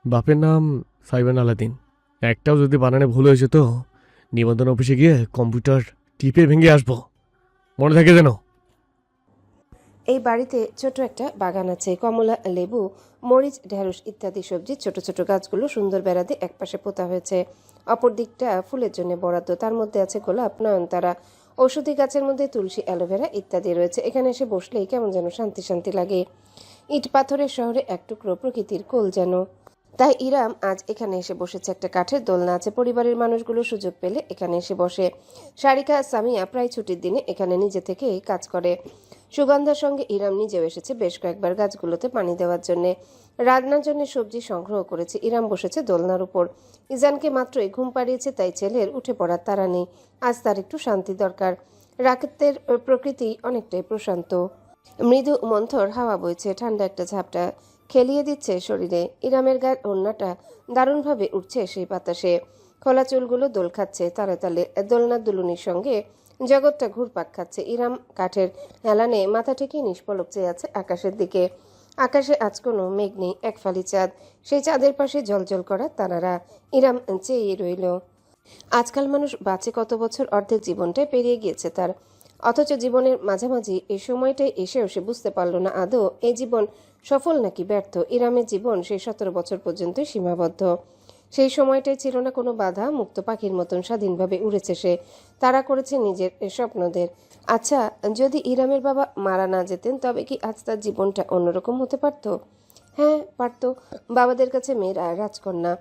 বাপের নাম সাইবান আলাদিন। একটাও যদি বানানে ভুল হয়েছে তো নিবন্ধন অফিসে গিয়ে কম্পিউটার টিপে ভেঙে আসবো, মনে থাকে যেন। এই বাড়িতে ছোট একটা বাগান আছে। কমলা, লেবু, মরিচ, ঢেঁড়স ইত্যাদি সবজির ছোট ছোট গাছগুলো সুন্দর বেড়াতে একপাশে পোতা হয়েছে, অপর দিকটা ফুলের জন্য বরাদ্দ। তার মধ্যে আছে গোলাপ, নয়নতারা, ঔষধি গাছের মধ্যে তুলসী, অ্যালোভেরা ইত্যাদি রয়েছে। এখানে এসে বসলেই কেমন যেন শান্তি শান্তি লাগে। ইট পাথরের শহরে এক টুকরো প্রকৃতির কোল যেন। তাই ইরাম আজ এখানে এসে বসেছে। একটা কাঠের দোলনা আছে। পরিবারের মানুষগুলো সুযোগ পেলে এখানে এসে বসে। সারিকা, সামিয়া প্রায় ছুটির দিনে এখানে নিজে থেকেই কাজ করে। সুগন্ধার সঙ্গে ইরাম নিজেও এসেছে বেশ কয়েকবার গাছগুলোতে পানি দেওয়ার জন্যে। রান্নার জন্য সবজি সংগ্রহ করেছে। ইরাম বসেছে দোলনার উপর। ইজানকে মাত্রই ঘুম পাড়িয়েছে, তাই ছেলের উঠে পড়ার তাড়া নেই। আজ তার একটু শান্তি দরকার। রাতের প্রকৃতি অনেকটাই প্রশান্ত। মৃদু মন্থর হাওয়া বইছে, ঠান্ডা একটা ঝাপটা খেলিয়ে দিচ্ছে শরীরে। ইরামের গায়ের ওড়নাটা দারুণভাবে উঠছে সেই বাতাসে। খোলা চুলগুলো দোল খাচ্ছে তালে তালে। দোলনার দুলুনির সঙ্গে জগৎটা ঘুরপাক খাচ্ছে। ইরাম কাঠের হেলানে মাথা ঠেকিয়ে নিষ্পলক চেয়ে আছে আকাশের দিকে। আকাশে আজ কোনো মেঘ নেই, এক ফালি চাঁদ। সেই চাঁদের পাশে জ্বলজ্বল করা তারারা। ইরাম চেয়ে রইল। আজকাল মানুষ বাঁচে কত বছর, অর্ধেক জীবনটাই পেরিয়ে গিয়েছে তার। অথচ জীবনের মাঝামাঝি এই সময়টাই এসেও সে বুঝতে পারল না আদৌ এই জীবন সফল নাকি ব্যর্থ। ইরামের জীবন সেই 17 বছর পর্যন্তই সীমাবদ্ধ। সেই সময়টাই ছিল না কোনো বাধা, মুক্ত পাখির মতন স্বাধীনভাবে উড়েছে সে। তাড়া করেছে নিজের স্বপ্নদের। আচ্ছা, যদি ইরামের বাবা মারা না যেতেন তবে কি আজ তার জীবনটা অন্যরকম হতে পারত? হ্যাঁ, পারত। বাবাদের কাছে মেয়েরা রাজকন্যা।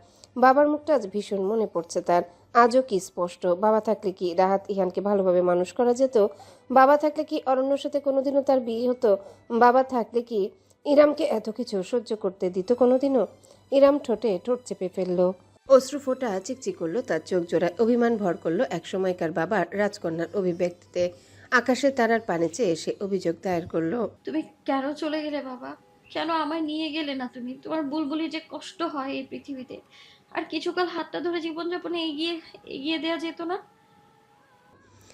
বাবার মুখটা আজ ভীষণ মনে পড়ছে তার। আজও কি স্পষ্ট। বাবা থাকলে কি রাহাত ইহানকে ভালোভাবে মানুষ করা যেত? বাবা থাকলে কি অরণ্যর সাথে কোনোদিনও তার বিয়ে হতো? বাবা থাকলে কি ইরামকে এত কিছু সহ্য করতে দিত কোনোদিনও? ইরাম ঠোঁটে ঠোঁট চেপে ফেলল। অশ্রু ফোঁটা চিকচিক করলো তার চোখ জোড়ায়। অভিমান ভর করলো এক সময়কার বাবার রাজকন্যার অভিব্যক্তিতে। আকাশে তারার পানে চেয়ে সে অভিযোগ দায়ের করলো। তুমি কেন চলে গেলে বাবা? কেন আমায় নিয়ে গেলে না তুমি? তোমার বুলবুলি যে কষ্ট হয় এই পৃথিবীতে, আর কিছুকাল হাতটা ধরে জীবনযাপনে এগিয়ে এগিয়ে দেওয়া যেত না?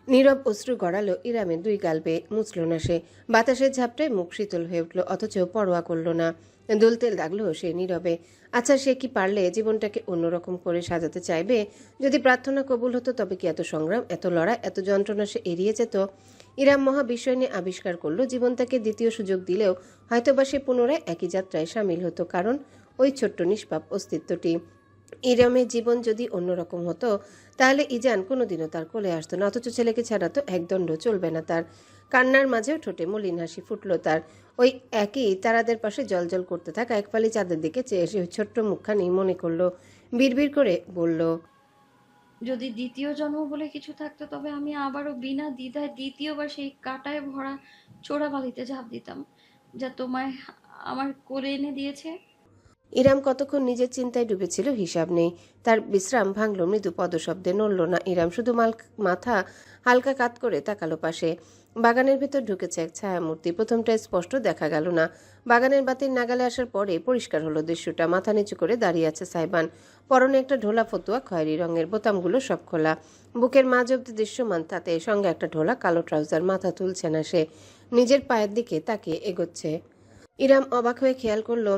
নীরব অশ্রু গড়ালো ইরামের দুই গাল বেয়ে। মুছল না সে। বাতাসের ঝাপটায় মুখ শীতল হয়ে উঠল, অথচ পরোয়া করল না। দুলতে লাগলো সে নীরবে। আচ্ছা, সে কি পারলে জীবনটাকে অন্যরকম করে সাজাতে চাইবে? যদি প্রার্থনা কবুল হতো তবে কি এত সংগ্রাম, এত লড়াই, এত যন্ত্রণা সে এড়িয়ে যেত? ইরাম মহা বিস্ময় নিয়ে আবিষ্কার করলো জীবন তাকে দ্বিতীয় সুযোগ দিলেও হয়তোবা সে পুনরায় একই যাত্রায় সামিল হতো, কারণ ওই ছোট্ট নিষ্পাপ অস্তিত্বটি। ইরামের জীবন যদি অন্যরকম হতো তাহলে ইজান কোনোদিনও তার কোলে আসতো না, অথচ ছেলেকে ছাড়া তো একদণ্ড চলবে না তার। কান্নার মাঝেও ঠোঁটে মলিন হাসি ফুটল তার। ওই একই তারাদের পাশে জলজল করতে থাকা একফালি চাঁদের দিকে চেয়ে সে ওই ছোট্ট মুখখানি মনে করলো। বিড়বিড় করে বলল, যদি দ্বিতীয় জন্ম বলে কিছু থাকতো তবে আমি আবারও বিনা দ্বিধায় দ্বিতীয়বার সেই কাঁটায় ভরা চোরাবালিতে ঝাঁপ দিতাম, যা তোমায় আমার কোলে এনে দিয়েছে। ইরাম কতক্ষণ নিজের চিন্তায় ডুবেছিল হিসাব নেই। তার বিশ্রাম ভাঙল মৃদু পদশব্দে। নড়ল না ইরাম, শুধু মাথা হালকা কাত করে তাকালো পাশে। বাগানের ভেতর ঢুকেছে এক ছায়ামূর্তি। প্রথমটায় স্পষ্ট দেখা গেল না। বাগানের বাতির নাগালে আসার পরে পরিষ্কার হলো দৃশ্যটা। মাথা নিচু করে দাঁড়িয়ে আছে সাইবান। পরনে একটা ঢোলা ফতুয়া খয়েরি রঙের, বোতামগুলো সব খোলা। বুকের মাঝ অব্দি দৃশ্যমান, তাতে সঙ্গে একটা ঢোলা কালো ট্রাউজার। মাথা তুলছে না সে, নিজের পায়ের দিকে তাকিয়ে এগোচ্ছে। ইরাম অবাক হয়ে খেয়াল করলো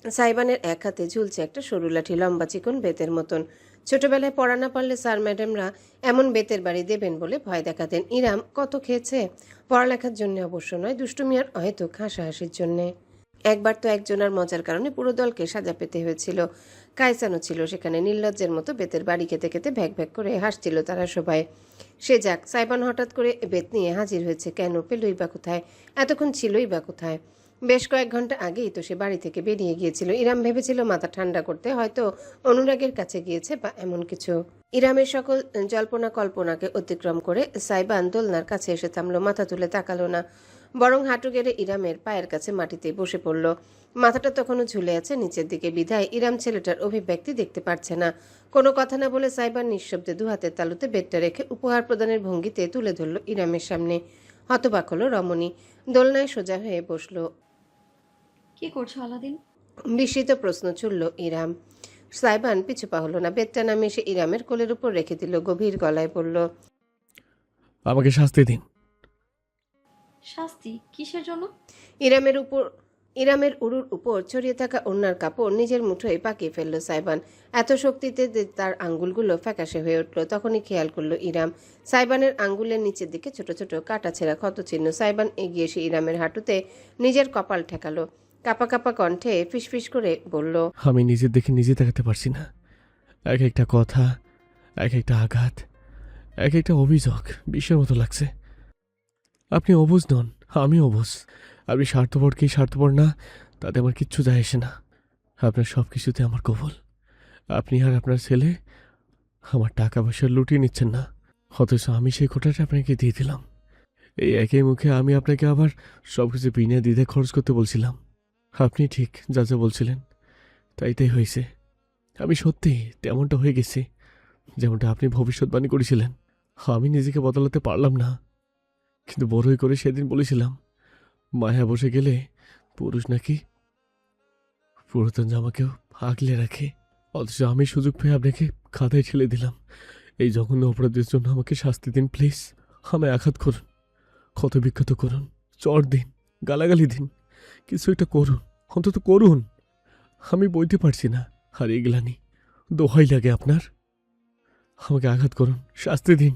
সাইবানের এক হাতে ঝুলছে একটা সরু লাঠি, লম্বা চিকন বেতের মতন। ছোটবেলায় পড়া না পারলে স্যার ম্যাডামরা এমন বেতের বাড়ি দেবেন বলে ভয় দেখাতেন। ইরাম কত খেয়েছে, পড়ালেখার জন্য অবশ্য নয়, দুষ্টুমি আর হয়তো হাসাহাসির জন্যে। একবার তো একজনের মজার কারণে পুরো দলকে সাজা পেতে হয়েছিল। কায়সানও ছিল সেখানে। নির্লজ্জের মতো বেতের বাড়ি খেতে খেতে ভ্যাক ভ্যাক করে হাসছিল তারা সবাই। সে যাক, সাইবান হঠাৎ করে বেত নিয়ে হাজির হয়েছে কেন? পেলই বা কোথায়? এতক্ষণ ছিলই বা কোথায়? বেশ কয়েক ঘন্টা আগেই তো সে বাড়ি থেকে বেরিয়ে গিয়েছিল। ইরাম ভেবেছিল মাথা ঠান্ডা করতে হয়তো অনুরাগের কাছে গিয়েছে বা এমন কিছু। ইরামের সকল জল্পনা কল্পনাকে অতিক্রম করে সাইবান দোলনার কাছে এসে থামলো। মাথা তুলে তাকালো না, বরং হাঁটু গেড়ে ইরামের পায়ের কাছে মাটিতে বসে পড়ল। মাথাটা তখনও ঝুলে আছে নিচের দিকে, বিধায় ইরাম ছেলেটার অভিব্যক্তি দেখতে পারছে না। কোনো কথা না বলে সাইবান নিঃশব্দে দুহাতের তালুতে বেডটা রেখে উপহার প্রদানের ভঙ্গিতে তুলে ধরল ইরামের সামনে। হতবাক হলো রমণী। দোলনায় সোজা হয়ে বসলো। কি করছো আলাদিন? বিস্মিত প্রশ্ন ছুড়ল ইরাম। সাইবান পিছু পা হলো না। বেডটা নামিয়ে সে ইরামের কোলের উপর রেখে দিল। গভীর গলায় বলল, আমাকে শাস্তি দিন। শাস্তি? কিসের জন্য? ইরামের উরুর উপর ছড়িয়ে থাকা ওড়নার কাপড় নিজের মুঠোয় পাকিয়ে ফেলল সাইবান। এত শক্তিতে যে তার আঙ্গুলগুলো ফ্যাকাশে হয়ে উঠল। তখনই খেয়াল করল ইরাম। সাইবানের আঙ্গুলের নিচের দিকে ছোট ছোট কাটা ছেঁড়া ক্ষতচিহ্ন। সাইবান এগিয়ে এসে ইরামের হাঁটুতে নিজের কপাল ঠেকালো। কাপা কাপা কণ্ঠে ফিসফিস করে বলল, আমি নিজের দেখে নিজে তাকাতে পারছি না। এক একটা কথা, এক একটা আঘাত, এক একটা অভিযোগ বিশ্বের মতো লাগছে। আপনি অবুঝ নন, আমি অবুঝ। আপনি স্বার্থপর কি স্বার্থপর না তাতে আমার কিচ্ছু যায় আসে না। আপনার সব কিছুতে আমার কবল। আপনি আর আপনার ছেলে আমার টাকা পয়সা লুটিয়ে নিচ্ছেন না, অথচ আমি সেই কোটাটা আপনাকে দিয়ে দিলাম। এই একই মুখে আমি আপনাকে আবার সব কিছু বিনা দ্বিধে খরচ করতে বলছিলাম। আপনি ঠিক যা যা বলছিলেন তাই হয়েছে। আমি সত্যি তেমনটা হয়ে গেছি যেমনটা আপনি ভবিষ্যৎবাণী করেছিলেন। আমি নিজেকে বদলাতে পারলাম না, কিন্তু বড়ই করে সেদিন বলেছিলাম মায়া বসে গেলে পুরুষ নাকি পুরাতন জামাকেও আগলে রাখে। অথচ আমি সুযোগ পেয়ে আপনাকে খাতায় ঠেলে দিলাম। এই জঘন্য অপরাধের জন্য আমাকে শাস্তি দিন প্লিজ। আমায় আঘাত করুন, ক্ষত বিক্ষত করুন, চড় দিন, গালাগালি দিন, কিছু একটা করুন, অন্তত করুন। আমি বইতে পারছি না আর এগলানি। দোহাই লাগে আপনার, আমাকে আঘাত করুন, শাস্তি দিন।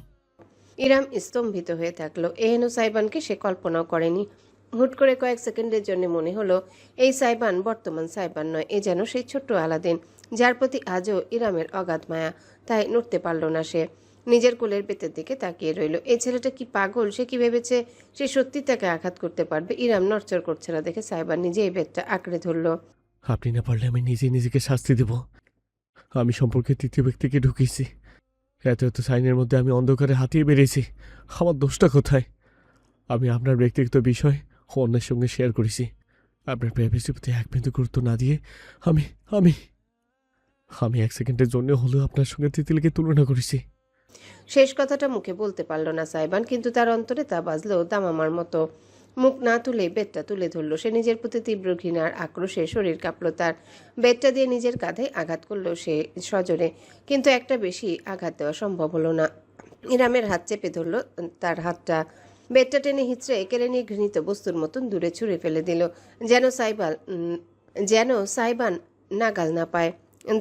ইরাম স্তম্ভিত হয়ে থাকলো। এহেন সাইবানকে সে কল্পনাও করেনি। হুট করে কয়েক সেকেন্ডের জন্য মনে হলো এই সাইবান বর্তমান সাইবান নয়, এ যেন সেই ছোট্ট আলাদিন যার প্রতি আজও ইরামের অগাধ মায়া। তাই নড়তে পারল না সে। নিজের কোলের বেতের দিকে তাকিয়ে রইল। এই ছেলেটা কি পাগল? সে কি ভেবেছে সে সত্যি তাকে আঘাত করতে পারবে? ইরাম নড়চড় করছে না দেখে সাইবান নিজেই বেতটা আঁকড়ে ধরল। আপনি না পারলে আমি নিজেকে শাস্তি দেব। আমি সম্পর্কে তৃতীয় ব্যক্তিকে ঢুকিয়েছি। এত সাইনের মধ্যে আমি অন্ধকারে হাতিয়ে বেরিয়েছি। আমার দোষটা কোথায়? আমি আপনার ব্যক্তিগত বিষয় অন্যের সঙ্গে শেয়ার করেছি। আপনার প্রাইভেসির প্রতি এক বিন্দু গুরুত্ব না দিয়ে আমি আমি আমি এক সেকেন্ডের জন্য হলেও আপনার সঙ্গে তিতিলিকে তুলনা করেছি। শেষ কথাটা মুখে বলতে পারল না সাইবান, কিন্তু তার অন্তরে তা বাজলো দামামার মতো। মুখ না তুলে বেতটা তুলে ধরল সে। নিজের প্রতি তীব্র ঘৃণার আক্রোশে শরীর কাঁপল তার। বেতটা দিয়ে নিজের কাঁধে আঘাত করল সে সজোরে, কিন্তু একটা বেশি আঘাত দেওয়া সম্ভব হলো না। ইরামের হাত চেপে ধরল তার হাতটা। বেতটা টেনে হিঁচড়ে কেড়ে নিয়ে ঘৃণিত বস্তুর মতন দূরে ছুঁড়ে ফেলে দিল, যেন সাইবান নাগাল না পায়।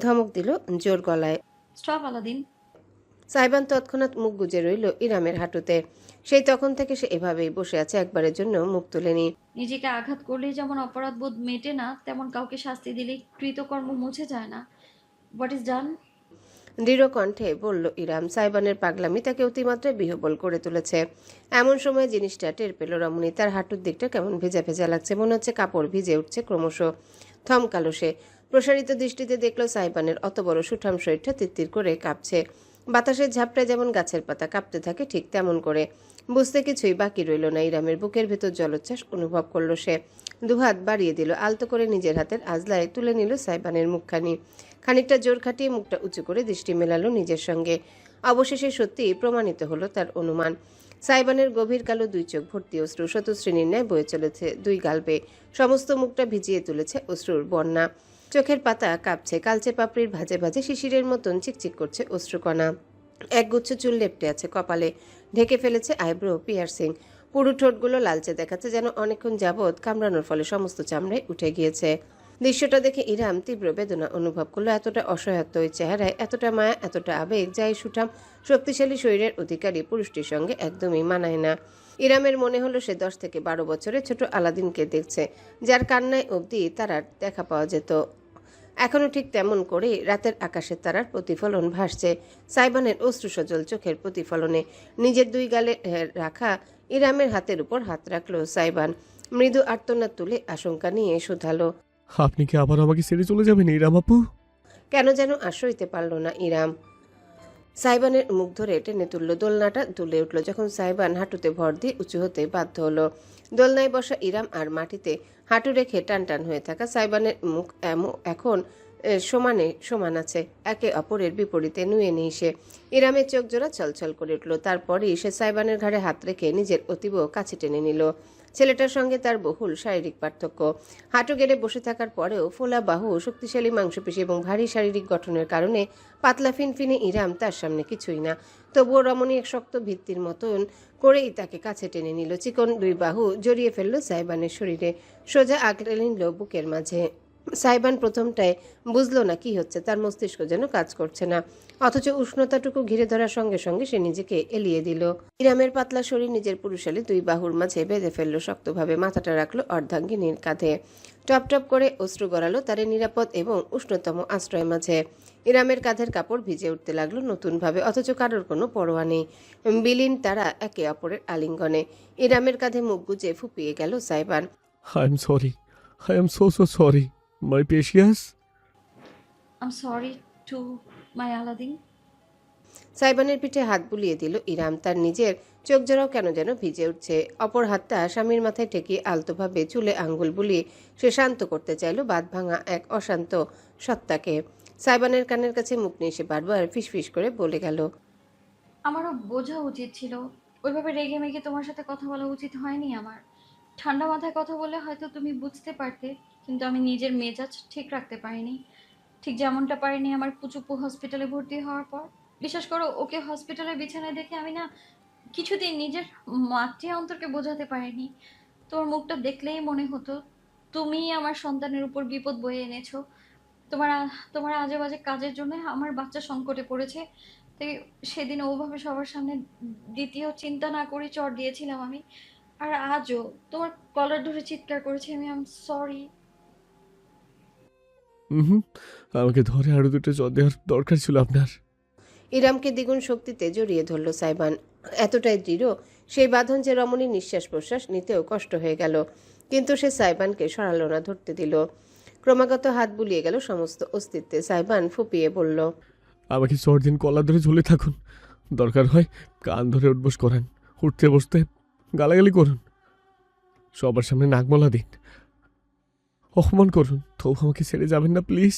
ধমক দিল জোর গলায়। Stop Aladdin. সাইবান তৎক্ষণাৎ মুখ গুজে রইল ইরামের হাঁটুতে। সেই তখন থেকে সে এভাবেই বসে আছে, একবারের জন্য মুখ তুলেনি। নিজেকে আঘাত করলেই যেমন অপরাধবোধ মেটে না, তেমন কাউকে শাস্তি দিলেই কৃতকর্ম মুছে যায় না। What is done? দৃঢ় কণ্ঠে বলল ইরাম। সাইবানের পাগলামি তাকে অতিমাত্রায় বিহ্বল করে তুলেছে। এমন সময় জিনিসটা টের পেল রমণী। তার হাঁটুর দিকটা কেমন ভেজা ভেজা লাগছে, মনে হচ্ছে কাপড় ভিজে উঠছে ক্রমশ। থমকালো সে। প্রসারিত দৃষ্টিতে দেখল সাইবানের অত বড় সুঠাম শরীরটা তিত্তির করে কাঁপছে। বাতাসের ঝাপটায় যেমন গাছের পাতা কাঁপতে থাকে ঠিক তেমন করে। বুঝতে কিছুই বাকি রইল না ইরামের। বুকের ভেতর জলোচ্ছ্বাস অনুভব করল সে। দুহাত বাড়িয়ে দিল, আলতো করে নিজের হাতের আজলায় তুলে নিল সাইবানের মুখখানি। খানিকটা জোর খাটিয়ে মুখটা উঁচু করে দৃষ্টি মেলালো নিজের সঙ্গে। অবশেষে সত্যি প্রমাণিত হলো তার অনুমান। সাইবানের গভীর কালো দুই চোখ ভর্তি অশ্রু শতশ্রেণীর ন্যায় বয়ে চলেছে দুই গাল বেয়ে। সমস্ত মুখটা ভিজিয়ে তুলেছে অশ্রুর বন্যা। চোখের পাতা কাঁপছে, কালচে পাপড়ির ভাজে ভাজে শিশিরের মতন চিকচিক করছে অশ্রুকণা। একগুচ্ছ চুল লেপটে আছে কপালে, ঢেকে ফেলেছে আইব্রো পিয়ার্সিং। পুরু ঠোঁটগুলো লালচে দেখাচ্ছে, যেন অনেকক্ষণ যাবৎ কামড়ানোর ফলে সমস্ত চামড়ায় উঠে গিয়েছে। দৃশ্যটা দেখে ইরাম তীব্র বেদনা অনুভব করলো। এতটা অসহায়ত্ব ওই চেহারায়, এতটা মায়া, এতটা আবেগ, যা এই সুঠাম শক্তিশালী শরীরের অধিকারী পুরুষটির সঙ্গে একদমই মানায় না। ইরামের মনে হলো সে 10 থেকে 12 বছরের ছোট আলাদিনকে দেখছে, যার কান্নায় অবধি তারার দেখা পাওয়া যেত। এখনও ঠিক তেমন করে রাতের আকাশে তারার প্রতিফলন ভাসছে সাইবানের অশ্রুসজল চোখের প্রতিফলনে। নিজের দুই গালে রাখা ইরামের হাতের উপর হাত রাখলো সাইবান। মৃদু আর্তনাদ তুলে আশঙ্কা নিয়ে শুধালো, আপনি কি আবার আমাকে ছেড়ে চলে যাবেন ইরাম আপু? কেন যেন আর সইতে পারল না ইরাম। সাইবানের মুখ ধরে টেনে তুলল। দোলনাটা দুলে উঠল যখন সাইবান হাঁটুতে ভর দিয়ে উঁচু হতে বাধ্য হলো। দোলনায় বসা ইরাম আর মাটিতে হাঁটু রেখে টান টান হয়ে থাকা সাইবানের মুখ এখন সমান আছে, একে অপরের বিপরীতে নুয়ে নেই সে। ইরামের চোখ জোড়া ছলছল করে উঠল। তারপরই সে সাইবানের ঘাড়ে হাত রেখে নিজের অতীব কাছে টেনে নিল। ছেলেটার সঙ্গে তার বহুল শারীরিক পার্থক্য। হাঁটু গেড়ে বসে থাকার পরেও ফোলা বাহু, শক্তিশালী মাংসপেশি এবং ভারী শারীরিক গঠনের কারণে পাতলা ফিনফিনে ইরাম তার সামনে কিছুই না। তবুও রমণী এক শক্ত ভিত্তির মতন করেই তাকে কাছে টেনে নিল। চিকন দুই বাহু জড়িয়ে ফেলল সাইবানের শরীরে, সোজা আগলে নিল বুকের মাঝে। সাইবান প্রথমটায় বুঝলো না কি হচ্ছে, তার মস্তিষ্ক যেন কাজ করছে না, অথচ উষ্ণতাটুকু ঘিরে ধরার সঙ্গে সঙ্গে সে নিজেকে এলিয়ে দিল। ইরামের পাতলা শরীর নিজের পুরুষালী দুই বাহুর মাঝে বেঁধে ফেললো শক্তভাবে, মাথাটা রাখলো অর্ধাঙ্গিনীর কাঁধে। টপ টপ করে অশ্রু গড়ালো তার নিরাপদ এবং উষ্ণতম আশ্রয় মাঝে। ইরামের কাঁধের কাপড় ভিজে উঠতে লাগলো নতুনভাবে, অথচ কারোর কোনো পরোয়া নেই। বিলীন তারা একে অপরের আলিঙ্গনে। ইরামের কাঁধে মুখ গুজে ফুপিয়ে গেল Saiban. I am sorry, I am so sorry my precious. Am sorry to my Aladdin. সাইবানের পিঠে হাত বুলিয়ে দিল ইরাম। তার নিজের চোখ জোড়াও কেন যেন ভিজে উঠছে। অপর হাতটা স্বামীর মাথায় ঠেকিয়ে আলতোভাবে চুলে আঙ্গুল বুলিয়ে সে শান্ত করতে চাইল বাঁধ ভাঙা এক অশান্ত সত্তাকে। সাইবানের কানের কাছে মুখ নিয়ে সে বারবার ফিসফিস করে বলে গেল, আমারও বোঝা উচিত ছিল, ওইভাবে রেগে মেগে তোমার সাথে কথা বলা উচিত হয়নি আমার। ঠান্ডা মাথায় কথা বলে হয়তো তুমি বুঝতে পারতে, কিন্তু আমি নিজের মেজাজ ঠিক রাখতে পারিনি। ঠিক যেমনটা পারিনি আমার পুচুপু হসপিটালে ভর্তি হওয়ার পর। বিশ্বাস করো, ওকে হসপিটালের বিছানায় দেখে আমি না কিছুদিন নিজের মাতৃ অন্তরকে বোঝাতে পারিনি। তোমার মুখটা দেখলেই মনে হতো তুমিই আমার সন্তানের উপর বিপদ বয়ে এনেছো। তোমার আজে বাজে কাজের জন্য আমার বাচ্চা সংকটে পড়েছে। তাই সেদিন ওভাবে সবার সামনে দ্বিতীয় চিন্তা না করে চড় দিয়েছিলাম আমি। আর আজও তোমার কলার ধরে চিৎকার করেছি আমি। আম সরি। হুম, আমাকে ধরে আরো দুটো জল দেওয়ার দরকার ছিল আপনার। ইরামকে দ্বিগুণ শক্তিতে জড়িয়ে ধরল সাইবান, এতটাই দৃঢ় সেই বাঁধন যে রমণীর নিঃশ্বাস প্রশ্বাস নিতেও কষ্ট হয়ে গেল। কিন্তু সে সাইবানকে সরালো না, ধরতে দিল। ক্রমাগত হাত বুলিয়ে গেল সমস্ত অস্তিত্বে। সাইবান ফুপিয়ে বলল, আমাকে 4 দিন কলা ধরে ঝুলে থাকুন, দরকার হয় কান ধরে উঠবোস করান, উঠতে বসতে গালাগালি করুন, সবার সামনে নাকমলা দিন, অপমান করুন, তবু আমাকে ছেড়ে যাবেন না প্লিজ।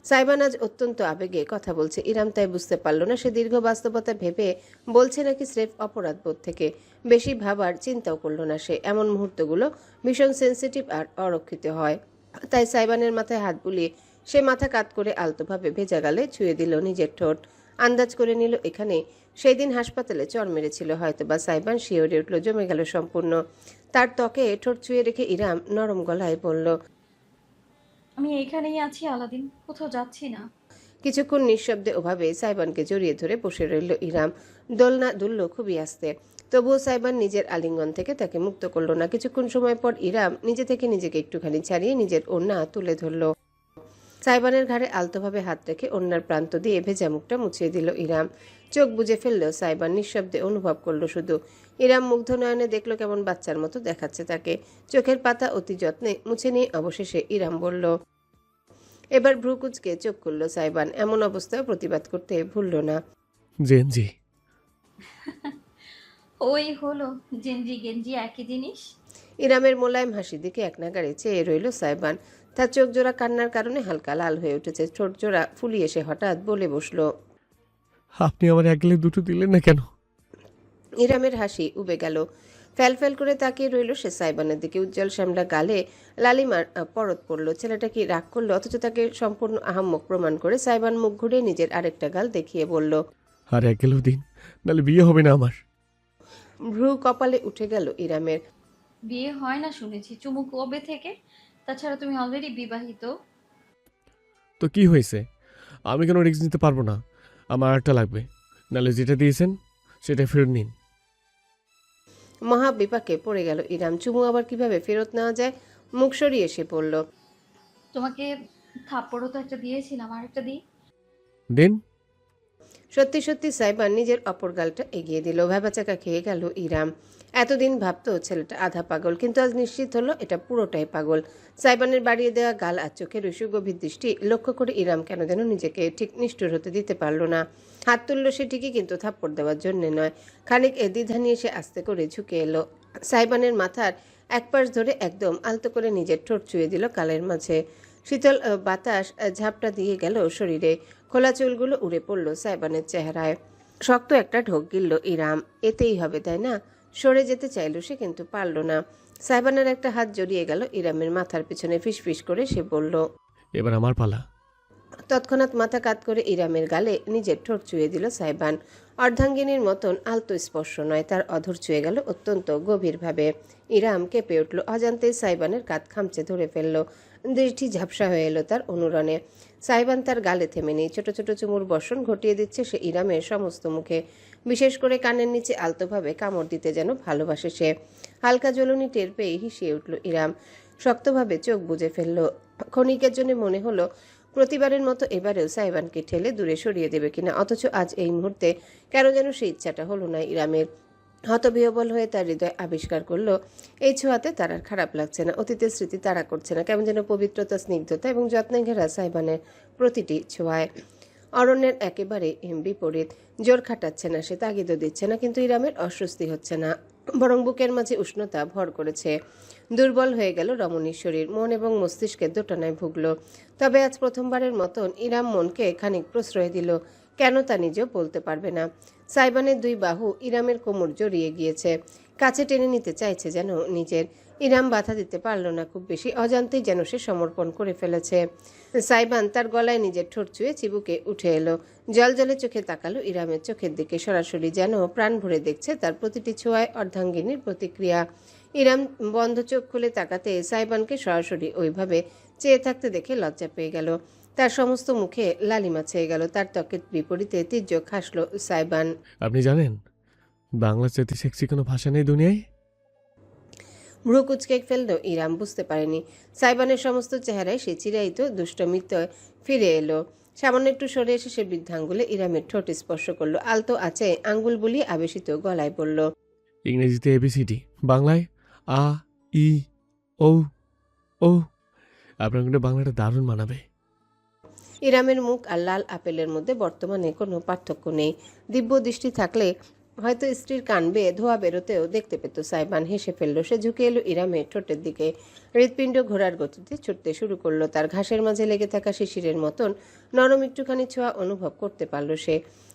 সাইবান আজ অত্যন্ত আবেগে কথা বলছে। ইরাম তাই বুঝতে পারল না সে দীর্ঘ বাস্তবতা ভেবে বলছে নাকি স্রেফ অপরাধ বোধ থেকে। বেশি ভাবার চিন্তাও করলো না সে। এমন মুহূর্তগুলো ভীষণ সেন্সিটিভ আর অরক্ষিত হয়। তাই সাইবানের মাথায় হাত বুলিয়ে সে মাথা কাত করে আলতোভাবে ভেজা গালে ছুঁয়ে দিল নিজের ঠোঁট। আন্দাজ করে নিল এখানে সেই দিন হাসপাতালে চর মেরেছিল হয়তো বা। সাইবান শিওরে উঠল, জমে গেল সম্পূর্ণ। তার ত্বকে ঠোঁট ছুঁয়ে রেখে ইরাম নরম গলায় বলল, আমি এখানেই আছি আলাদিন, কোথাও যাচ্ছি না। কিছুক্ষণ নিঃশব্দে ওভাবে সাইবানকে জড়িয়ে ধরে বসে রইল ইরাম। দোলনা দুলল খুবই আস্তে, তবুও সাইবান নিজের আলিঙ্গন থেকে তাকে মুক্ত করলো না। কিছুক্ষণ সময় পর ইরাম নিজে থেকে নিজেকে একটুখানি ছাড়িয়ে নিজের ওড়না তুলে ধরল। সাইবানের ঘাড়ে আলতোভাবে হাত রেখে ওড়নার প্রান্ত দিয়ে ভেজা মুখটা মুছিয়ে দিল ইরাম। চোখ বুজে ফেলল সাইবান, নিঃশব্দে অনুভব করলো শুধু। ইরাম মুগ্ধ নয়নে দেখলো কেমন বাচ্চার মতো দেখাচ্ছে তাকে। চোখের পাতা অতি যত্নে মুছে নিয়ে অবশেষে ইরাম বলল, এবার ভ্রুকুচকে চোখ খুলল সাইবান। এমন অবস্থায় প্রতিবাদ করতে ভুলল না। জেনজি। ওই হলো, জেনজি গেঞ্জি একই জিনিস। ইরামের মোলায়েম হাসি দিকে এক নাগাড়ে চেয়ে রইল সাইবান। তার চোখ জোড়া কান্নার কারণে হালকা লাল হয়ে উঠেছে, ঠোঁট জোড়া ফুলিয়ে সে হঠাৎ বলে বসলো, আপনি আমার এক গেলে দুটো দিলেন না কেন? ইরামের হাসি উবে গেল। ফ্যাল করে তাকিয়ে রইল সে সাইবানের দিকে। উজ্জ্বল শ্যামলা গালে লালিমার পরত পড়ল। ছেলেটা কি রাগ করলো, অথচ তাকে সম্পূর্ণ আহাম্মক প্রমাণ করে সাইবান মুখ ঘুরে নিজের আরেকটা গাল দেখিয়ে বলল, আর এক গেলেও দিন, নাহলে বিয়ে হবে না আমার। ভ্রু কপালে উঠে গেল ইরামের। বিয়ে হয় না শুনেছি, চুমু কবে থেকে? তাছাড়া তুমি অলরেডি বিবাহিত। তো কি হয়েছে? আমি কেন রিস্ক নিতে পারবো না? আমার একটা লাগবে, নাহলে যেটা দিয়েছেন সেটা ফেরত নিন। মহা বিপাকে পড়ে গেল ইরাম। চুমু আবার কিভাবে ফেরত নেওয়া যায়? মুখ সরিয়ে এসে পড়ল, তোমাকে থাপ্পড়ও তো একটা দিয়েছিলাম, আর একটা দিই। দিন। সত্যি সত্যি সাইবান নিজের অপর গালটা এগিয়ে দিল। ভ্যাবাচাকা খেয়ে গেল ইরাম। এতদিন ভাবতো ছেলেটা আধা পাগল, কিন্তু আজ নিশ্চিত হলো এটা পুরোটাই পাগল। সাইবানের বাড়িয়ে দেওয়া গাল আর চোখের সুগভীর দৃষ্টি লক্ষ্য করে ইরাম কেন যেন নিজেকে ঠিক নিষ্ঠুর হতে দিতে পারল না। হাত তুলল সে ঠিকই, কিন্তু থাপ্পড় দেওয়ার জন্যে নয়। খানিক দ্বিধা নিয়ে সে আস্তে করে ঝুঁকে এলো। সাইবানের মাথার এক পাশ ধরে একদম আলতো করে নিজের ঠোঁট ছুঁয়ে দিল কালের মাঝে। শীতল বাতাস ঝাপটা দিয়ে গেল শরীরে। খোলা চুলগুলো উড়ে পড়ল সাইবানের চেহারায়। শক্ত একটা ঢোক গিলল ইরাম। এতেই হবে তাই না? সরে যেতে চাইল সে, কিন্তু পারল না। সাইবানের একটা হাত জড়িয়ে গেল ইরামের মাথার পিছনে, ফিসফিস করে সে বলল। এবার আমার পালা। তৎক্ষণাৎ মাথা কাত করে ইরামের গালে নিজের ঠোঁট চুয়ে দিল সাইবান। অর্ধাঙ্গিনীর মতন আলতো স্পর্শ নয়, তার অধর চুয়ে গেল অত্যন্ত গভীরভাবে। ইরাম কেঁপে উঠল, অজান্তেই সাইবানের কাঁধ খামচে ধরে ফেলল। দৃষ্টি ঝাপসা হয়ে এলো তার অনুরণে। সাইবান তার গালে থেমে নেই, ছোট ছোট চুমুর বর্ষণ ঘটিয়ে দিচ্ছে সে ইরামের সমস্ত মুখে, বিশেষ করে কানের নিচে আলতোভাবে কামড় দিতে যেন ভালোবাসে সে। হালকা জ্বলুনি টের পেয়ে হিসিয়ে উঠল ইরাম, শক্তভাবে চোখ বুজে ফেলল। ক্ষণিকের জন্য মনে হলো প্রতিবারের মতো এবারেও সাইবানকে ঠেলে দূরে সরিয়ে দেবে কিনা, অথচ আজ এই মুহূর্তে কেন যেন সেই ইচ্ছাটা হলো না ইরামের। হতবিহবল হয়ে তার হৃদয় আবিষ্কার করলো এই ছোঁয়াতে তার আর খারাপ লাগছে না, অতীতের স্মৃতি তাড়া করছে না, কেমন যেন পবিত্রতা, স্নিগ্ধতা এবং যত্নে ঘেরা সাইবানের প্রতিটি ছোঁয়ায়। অরণ্যের একেবারে বিপরীত, জোর খাটাচ্ছে না সে, তাগিদও দিচ্ছে না, কিন্তু ইরামের অস্বস্তি হচ্ছে না, বরং বুকের মাঝে উষ্ণতা ভর করেছে। দুর্বল হয়ে গেল রমণীর শরীর, মন এবং মস্তিষ্কের দোটানায় ভুগল। তবে আজ প্রথমবারের মতন ইরাম মনকে খানিক প্রশ্রয় দিল, কেন তা নিজেও বলতে পারবে না। সাইবানের দুই বাহু ইরামের কোমর জড়িয়ে গিয়েছে, কাছে টেনে নিতে চাইছে যেন নিজের। ইরাম বাধা দিতে পারল না খুব বেশি, অজান্তেই যেন সে সমর্পণ করে ফেলেছে। সাইবান তার গলায় নিজের ঠোঁট চুয়ে চিবুকে উঠে এলো, জলজলে চোখে তাকালো ইরামের চোখের দিকে, সরাসরি যেন প্রাণ ভরে দেখছে তার প্রতিটি ছোঁয়ায় অর্ধাঙ্গিনীর প্রতিক্রিয়া। ইরাম বন্ধ চোখ খুলে তাকাতে সাইবানকে সরাসরি ওইভাবে চেয়ে থাকতে দেখে লজ্জা পেয়ে গেল, তার সমস্ত মুখে লালিমা ছেয়ে গেল। তার ত্বকের বিপরীতে তির্যক হাসল সাইবান। আপনি জানেন বাংলা চেয়ে সেক্সি কোনো ভাষা নেই দুনিয়ায়। ভ্রু কুচকে ফেলল ইরাম, বুঝতে পারেনি সাইবানের সমস্ত চেহারায় সে চিরায়িত দুষ্টমিত্র ফিরে এলো। সামান্য একটু সরে এসে সে বৃদ্ধাঙ্গুলে ইরামের ঠোঁট স্পর্শ করলো, আলতো আছে আঙ্গুল বুলিয়ে আবেশিত গলায় বলল। ইংরেজিতে এবিসিডি, বাংলায় আ ই ও ও। আপনার কিন্তু বাংলাটা দারুণ মানাবে। ইরামের মুখ আর লাল আপেলের মধ্যে বর্তমানে কোনো পার্থক্য নেই। দিব্য দৃষ্টি থাকলে হয়তো স্ত্রীর কান বেয়ে ধোয়া বেরোতেও দেখতে পেত সাইবান। হেসে ফেলল সে, ঝুঁকে এলো ইরামের ঠোঁটের দিকে। হৃৎপিণ্ড ঘোড়ার গতিতে ছুটতে শুরু করলো, তার ঘাসের মাঝে লেগে থাকা শিশিরের মতন নরম একটুখানি ছোঁয়া অনুভব করতে পারল সে।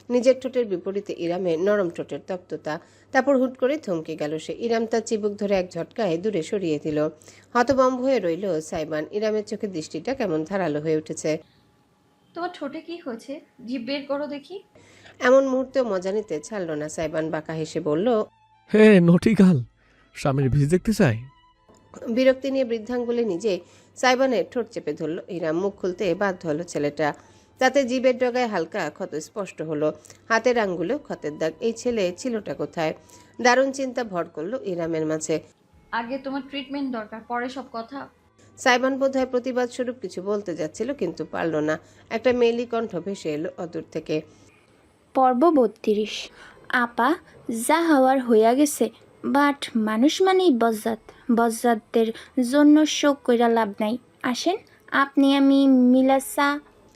নিজের ঠোঁটের বিপরীতে ইরামের নরম ঠোঁটের তপ্ততা। তারপর হুট করে থমকে গেল সে। ইরাম তার চিবুক ধরে এক ঝটকায় দূরে সরিয়ে দিল। হতভম্ব হয়ে রইল সাইবান, ইরামের চোখের দৃষ্টিটা কেমন ধারালো হয়ে উঠেছে। তোমার ঠোঁটে কি হয়েছে? জিভ বের করো দেখি। এমন মুহূর্তে মজা নিতে ছাড়ল না সাইবান, বাঁকা হেসে বলল। হে নটি গাল, স্বামীর ভিজ দেখতে চাই। বিরক্তি নিয়ে বৃদ্ধাঙ্গুলে নিজে সাইবানের ঠোঁট চেপে ধরল ইরাম। মুখ খুলতে বাধ্য হলো ছেলেটা, তাতে জিভের ডগায় হালকা ক্ষত স্পষ্ট হলো, হাতের আঙ্গুলেও ক্ষতের দাগ। এই ছেলে ছিলটা কোথায়? দারুণ চিন্তা ভর করলো ইরামের মাঝে। আগে তোমার ট্রিটমেন্ট দরকার, পরে সব কথা। সাইবান বোধহয় প্রতিবাদ স্বরূপ কিছু বলতে যাচ্ছিল, কিন্তু পারল না। একটা মেলি কণ্ঠ ভেসে এলো অদূর থেকে। পর্ব ৩২। আপা, যা হওয়ার হইয়া গেছে, বাট মানুষ মানেই বজ্জাত, বজ্জাতদের জন্য শোক কইরা লাভ নাই। আসেন, আপনি আমি মিলাসা।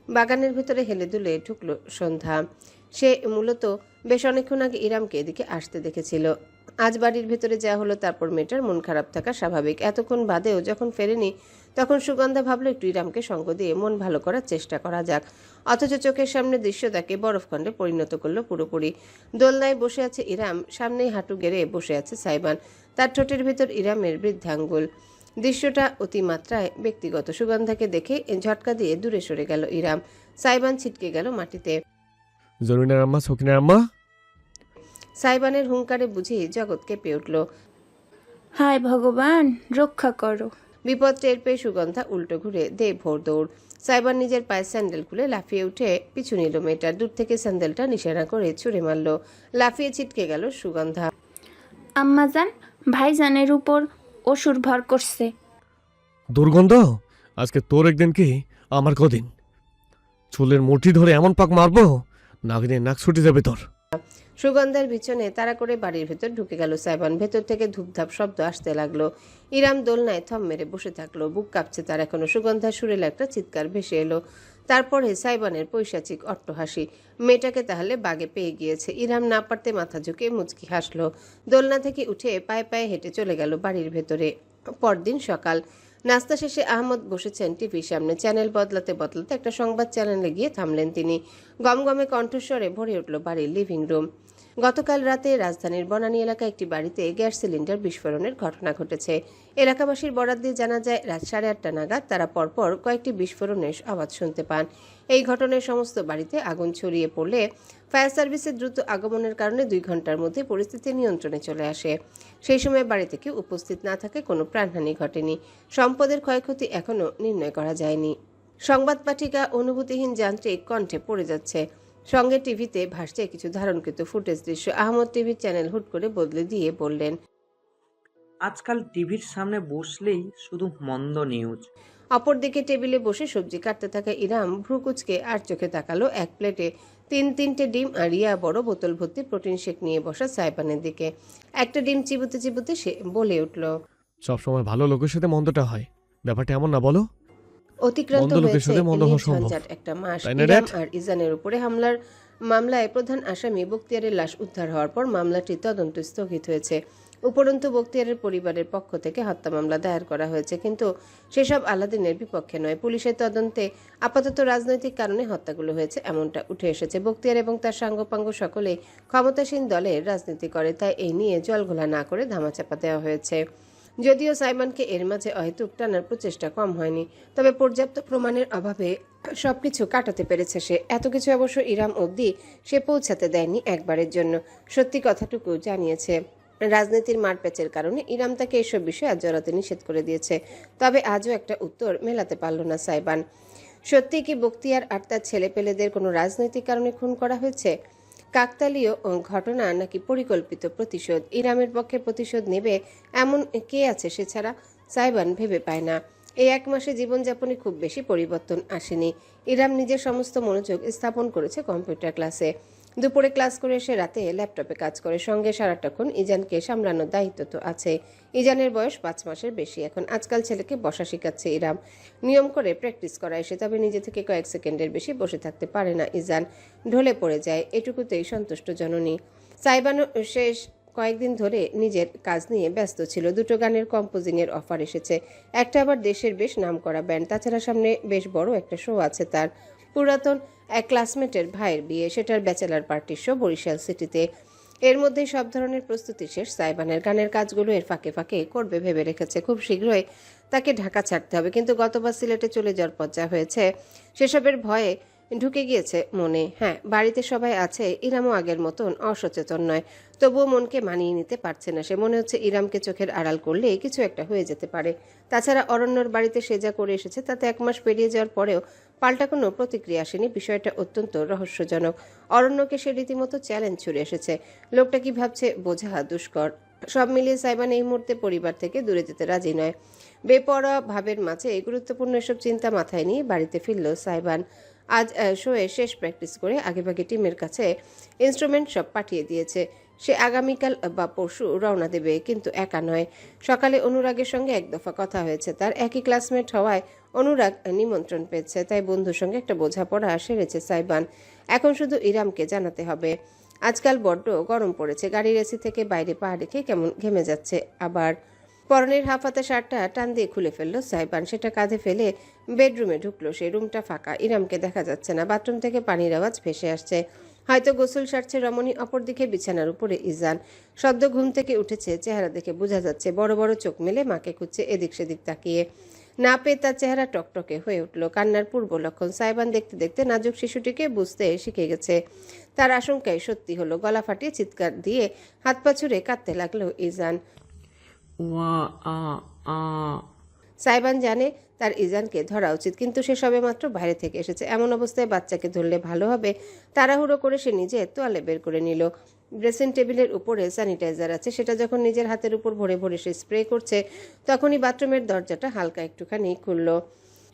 বাগানের ভিতরে হেলে দুলে ঢুকলো সন্ধ্যা। সে মূলত বেশ অনেকক্ষণ আগে ইরামকে এদিকে আসতে দেখেছিল। আজ বাড়ির ভেতরে যা হলো তারপর মেয়েটার মন খারাপ থাকা স্বাভাবিক। এতক্ষণ বাদেও যখন ফেরেনি তখন সুগন্ধা ভাবলো একটু ইরামকে সঙ্গ দিয়ে মন ভালো করার চেষ্টা করা যাক। অথচ চোখের সামনে দৃশ্য তাকে বরফখণ্ডে পরিণত করলো পুরোপুরি। দোলনায় বসে আছে ইরাম, সামনেই হাঁটু গেড়ে বসে আছে সাইবান, তার ঠোঁটের ভেতর ইরামের বৃদ্ধাঙ্গুল। দৃশ্যটা অতিমাত্রায় ব্যক্তিগত। সুগন্ধাকে দেখে ঝটকা দিয়ে দূরে সরে গেল ইরাম। সাইবান ছিটকে গেল মাটিতে। জরিনার আম্মা, সকিনার আম্মা। সাইবানের হুঙ্কারে বুঝি জগৎ কেঁপে উঠল। হায় ভগবান, রক্ষা করো। বিপদ টের পেয়ে সুগন্ধা উল্টো ঘুরে দে ভোর দৌড়। সাইবান নিজের পায়ের স্যান্ডেল খুলে লাফিয়ে উঠে পিছু নিল মেয়েটার। দূর থেকে স্যান্ডেলটা নিশানা করে ছুঁড়ে মারল। লাফিয়ে ছিটকে গেল সুগন্ধা। আম্মাজান, ভাইজানের উপর অসুর ভর করছে। দুর্গন্ধ, আজকে তোর একদিন কি আমার কদিন। চুলের মুঠি ধরে এমন পাক মারবো নাক দিয়ে নাক ছুটে যাবে তোর। সুগন্ধার পিছনে তাড়া করে বাড়ির ভেতর ঢুকে গেল সাইবান। ভেতর থেকে ধূপধাপ শব্দ আসতে লাগলো। ইরাম দোলনায় থম মেরে বসে থাকলো, বুক কাঁপছে তার এখনো। সুগন্ধার সুরেলা একটা চিৎকার ভেসে এলো, তারপরে সাইবানের পৈশাচিক অট্টহাসি। মেয়েটাকে তাহলে বাগে পেয়ে গিয়েছে। ইরাম না পারতে মাথা ঝুঁকে মুচকি হাসলো। দোলনা থেকে উঠে পায়ে পায়ে হেঁটে চলে গেল বাড়ির ভেতরে। পরদিন সকাল, নাস্তা শেষে আহমদ বসেছেন টিভির সামনে। চ্যানেল বদলাতে বদলাতে একটা সংবাদ চ্যানেলে গিয়ে থামলেন তিনি। গমগমে কণ্ঠস্বরে ভরে উঠল বাড়ির লিভিং রুম। গতকাল রাতে রাজধানীর বনানী এলাকায় একটি বাড়িতে গ্যাস সিলিন্ডার বিস্ফোরণের ঘটনা ঘটেছে। এলাকাবাসীর বরাত দিয়ে জানা যায়, রাত 8:30 নাগাদ তারা পরপর কয়েকটি বিস্ফোরণের আওয়াজ শুনতে পান। এই ঘটনায় সমস্ত বাড়িতে আগুন ছড়িয়ে পড়লে ফায়ার সার্ভিসের দ্রুত আগমনের কারণে 2 ঘন্টার মধ্যে পরিস্থিতি নিয়ন্ত্রণে চলে আসে। সেই সময় বাড়িতে কেউ উপস্থিত না থাকে কোনো প্রাণহানি ঘটেনি। সম্পদের ক্ষয়ক্ষতি এখনও নির্ণয় করা যায়নি। সংবাদ পাঠিকা অনুভূতিহীন যান্ত্রিক কণ্ঠে পড়ে যাচ্ছে। সঙ্গে টিভিতে ভাসছে কিছু ধারণকৃত ফুটেজ দৃশ্য। আহমদ টিভির চ্যানেল হুট করে বদলে দিয়ে বললেন, আজকাল টিভির সামনে বসলেই শুধু মন্দ নিউজ। অপরদিকে টেবিলে বসে সবজি কাটতে থাকা ইরাম ভ্রুকুচকে আর চোখে তাকালো এক প্লেটে 3-3টে ডিম আর রিয়া বড় বোতল ভর্তি প্রোটিন শেক নিয়ে বসা সাইবানের দিকে। একটা ডিম চিবুতে চিবুতে সে বলে উঠল, সবসময় ভালো লোকের সাথে মন্দটা হয়, ব্যাপারটা এমন না বলো? অতিক্রান্ত মন্দ লোকের হয়েছে সাথে মন্দ হওয়া সম্ভব। ঝঞ্ঝাট একটা মাস। তাই না, ইরাম ড্যাড? আর ইজানের উপরে হামলার মামলায় প্রধান আসামি বখতিয়ারের লাশ উদ্ধার হওয়ার পর মামলাটি তদন্ত স্থগিত হয়েছে। উপরন্তু বখতিয়ারের পরিবারের পক্ষ থেকে হত্যা মামলা দায়ের করা হয়েছে, কিন্তু সেসব আলাদিনের বিপক্ষে নয়। পুলিশের তদন্তে আপাতত রাজনৈতিক কারণে হত্যাগুলো হয়েছে এমনটা উঠে এসেছে। বখতিয়ার এবং তার সাঙ্গপাঙ্গ সকলেই ক্ষমতাসীন দলের রাজনীতি করে, তাই এই নিয়ে জলঘোলা না করে ধামাচাপা দেওয়া হয়েছে। যদিও সাইমনকে এর মাঝে অহেতুক টানার প্রচেষ্টা কম হয়নি, তবে পর্যাপ্ত প্রমাণের অভাবে সবকিছু কাটাতে পেরেছে সে। এত কিছু অবশ্য ইরাম অবধি সে পৌঁছাতে দেয়নি একবারের জন্য। সত্যি কথাটুকু জানিয়েছে। রাজনীতির মারপ্যাচের কারণে ইরাম তাকে এসব বিষয়ে আজ জড়াতে নিষেধ করে দিয়েছে। তবে আজও একটা উত্তর মেলাতে পারল না সাইবান। সত্যি কি বখতিয়ার আর তার ছেলেপেলেদের কোনো রাজনৈতিক কারণে খুন করা হয়েছে? কাকতালীয় ঘটনা নাকি পরিকল্পিত প্রতিশোধ? ইরামের পক্ষে প্রতিশোধ নেবে এমন কে আছে সে ছাড়া? সাইবান ভেবে পায় না। এই 1 মাসে জীবনযাপনে খুব বেশি পরিবর্তন আসেনি। ইরাম নিজের সমস্ত মনোযোগ স্থাপন করেছে কম্পিউটার ক্লাসে। দুপুরে ক্লাস করে এসে রাতে ল্যাপটপে কাজ করে। সঙ্গে সারাটাক্ষণ ইজানকে সামলানোর দায়িত্ব তো আছে। ইজানের বয়স 5 মাসের বেশি এখন। আজকাল ছেলেকে বসা শেখাচ্ছে ইরাম। নিয়ম করে প্র্যাকটিস করা এসে, তবে নিজে থেকে কয়েক সেকেন্ডের বেশি বসে থাকতে পারে না ইজান। ঢলে পড়ে যায়। এটুকুতেই সন্তুষ্ট জননী। সাইবানও শেষ কয়েকদিন ধরে নিজের কাজ নিয়ে ব্যস্ত ছিল। 2টো গানের কম্পোজিংয়ের অফার এসেছে। একটা আবার দেশের বেশ নামকরা ব্যান্ড। তাছাড়া সামনে বেশ বড় একটা শো আছে তার। পুরাতন এক ক্লাসমেটের ভাইয়ের বিয়ে, সেটার ব্যাচেলার পার্টির শো বরিশাল সিটিতে। এর মধ্যেই সব ধরনের প্রস্তুতি শেষ সাইবানের। গানের কাজগুলো এর ফাঁকে ফাঁকে করবে ভেবে রেখেছে। খুব শীঘ্রই তাকে ঢাকা ছাড়তে হবে, কিন্তু গতবার সিলেটে চলে যাওয়ার পর্যায়ে হয়েছে। সেসবের ভয়ে ঢুকে গিয়েছে মনে। হ্যাঁ, বাড়িতে সবাই আছে, ইরামও আগের মতন অসচেতন নয়। তবুও মনকে মানিয়ে নিতে পারছে না সে। মনে হচ্ছে ইরামকে চোখের আড়াল করলে কিছু একটা হয়ে যেতে পারে। তাছাড়া অরণ্যর বাড়িতে সে যা করে এসেছে তাতে 1 মাস পেরিয়ে যাওয়ার পরেও পাল্টা কোনো প্রতিক্রিয়া আসেনি। বিষয়টা অত্যন্ত রহস্যজনক। অরণ্যকে সে রীতিমতো চ্যালেঞ্জ ছুড়ে এসেছে। লোকটা কি ভাবছে বোঝা দুষ্কর। সব মিলিয়ে সাইবান এই মুহূর্তে পরিবার থেকে দূরে যেতে রাজি নয়। বেপরোয়া ভাবের মাঝে গুরুত্বপূর্ণ এসব চিন্তা মাথায় নিয়ে বাড়িতে ফিরল সাইবান। আজ শোয়ে শেষ প্র্যাকটিস করে আগেভাগে টিমের কাছে ইনস্ট্রুমেন্ট সব পাঠিয়ে দিয়েছে। সে আগামীকাল বা পরশু রওনা দেবে, কিন্তু একা নয়। সকালে অনুরাগের সঙ্গে 1 দফা কথা হয়েছে তার। একই ক্লাসমেট হওয়ায় অনুরাগ নিমন্ত্রণ পেয়েছে, তাই বন্ধুর সঙ্গে একটা বোঝাপড়া সেরেছে সাইবান। এখন শুধু ইরামকে জানাতে হবে। আজকাল বড্ড গরম পড়েছে। গাড়ির এসি থেকে বাইরে পা রেখে কেমন ঘেমে যাচ্ছে। আবার পরনের হাফাতা শার্টটা টান দিয়ে খুলে ফেললো সাইবান। সেটা কাঁধে ফেলে বেডরুমে ঢুকলো সে। রুমটা ফাঁকা, ইরামকে দেখা যাচ্ছে না। বাথরুম থেকে পানির আওয়াজ ভেসে আসছে। হয়তো গোসল সারছে রমণী। অপরদিকে বিছানার উপরে ইজান। সদ্য ঘুম থেকে উঠেছে, চেহারা দেখে বোঝা যাচ্ছে। বড় বড় চোখ মেলে মাকে খুঁজছে এদিক সেদিক তাকিয়ে। না পেয়ে তার চেহারা টকটকে হয়ে উঠল। কান্নার পূর্ব লক্ষণ। সাইবান দেখতে দেখতে নাজুক শিশুটিকে বুঝতে শিখে গেছে। তার আশঙ্কায় সত্যি হলো। গলা ফাটিয়ে চিৎকার দিয়ে হাত পা ছুড়ে কাঁদতে লাগলো ইজান। ওয়া আ আ সাইবান জানে তার ইজানকে ধরা উচিত, কিন্তু সে সবেমাত্র বাইরে থেকে এসেছে। এমন অবস্থায় বাচ্চাকে ধরলে ভালো হবে। তাড়াহুড়ো করে সে নিজে তোয়ালে বের করে নিল। ড্রেসিং টেবিলের উপরে স্যানিটাইজার আছে, সেটা যখন নিজের হাতের উপর ভরে ভরে সে স্প্রে করছে, তখনই বাথরুমের দরজাটা হালকা একটুখানি খুলল।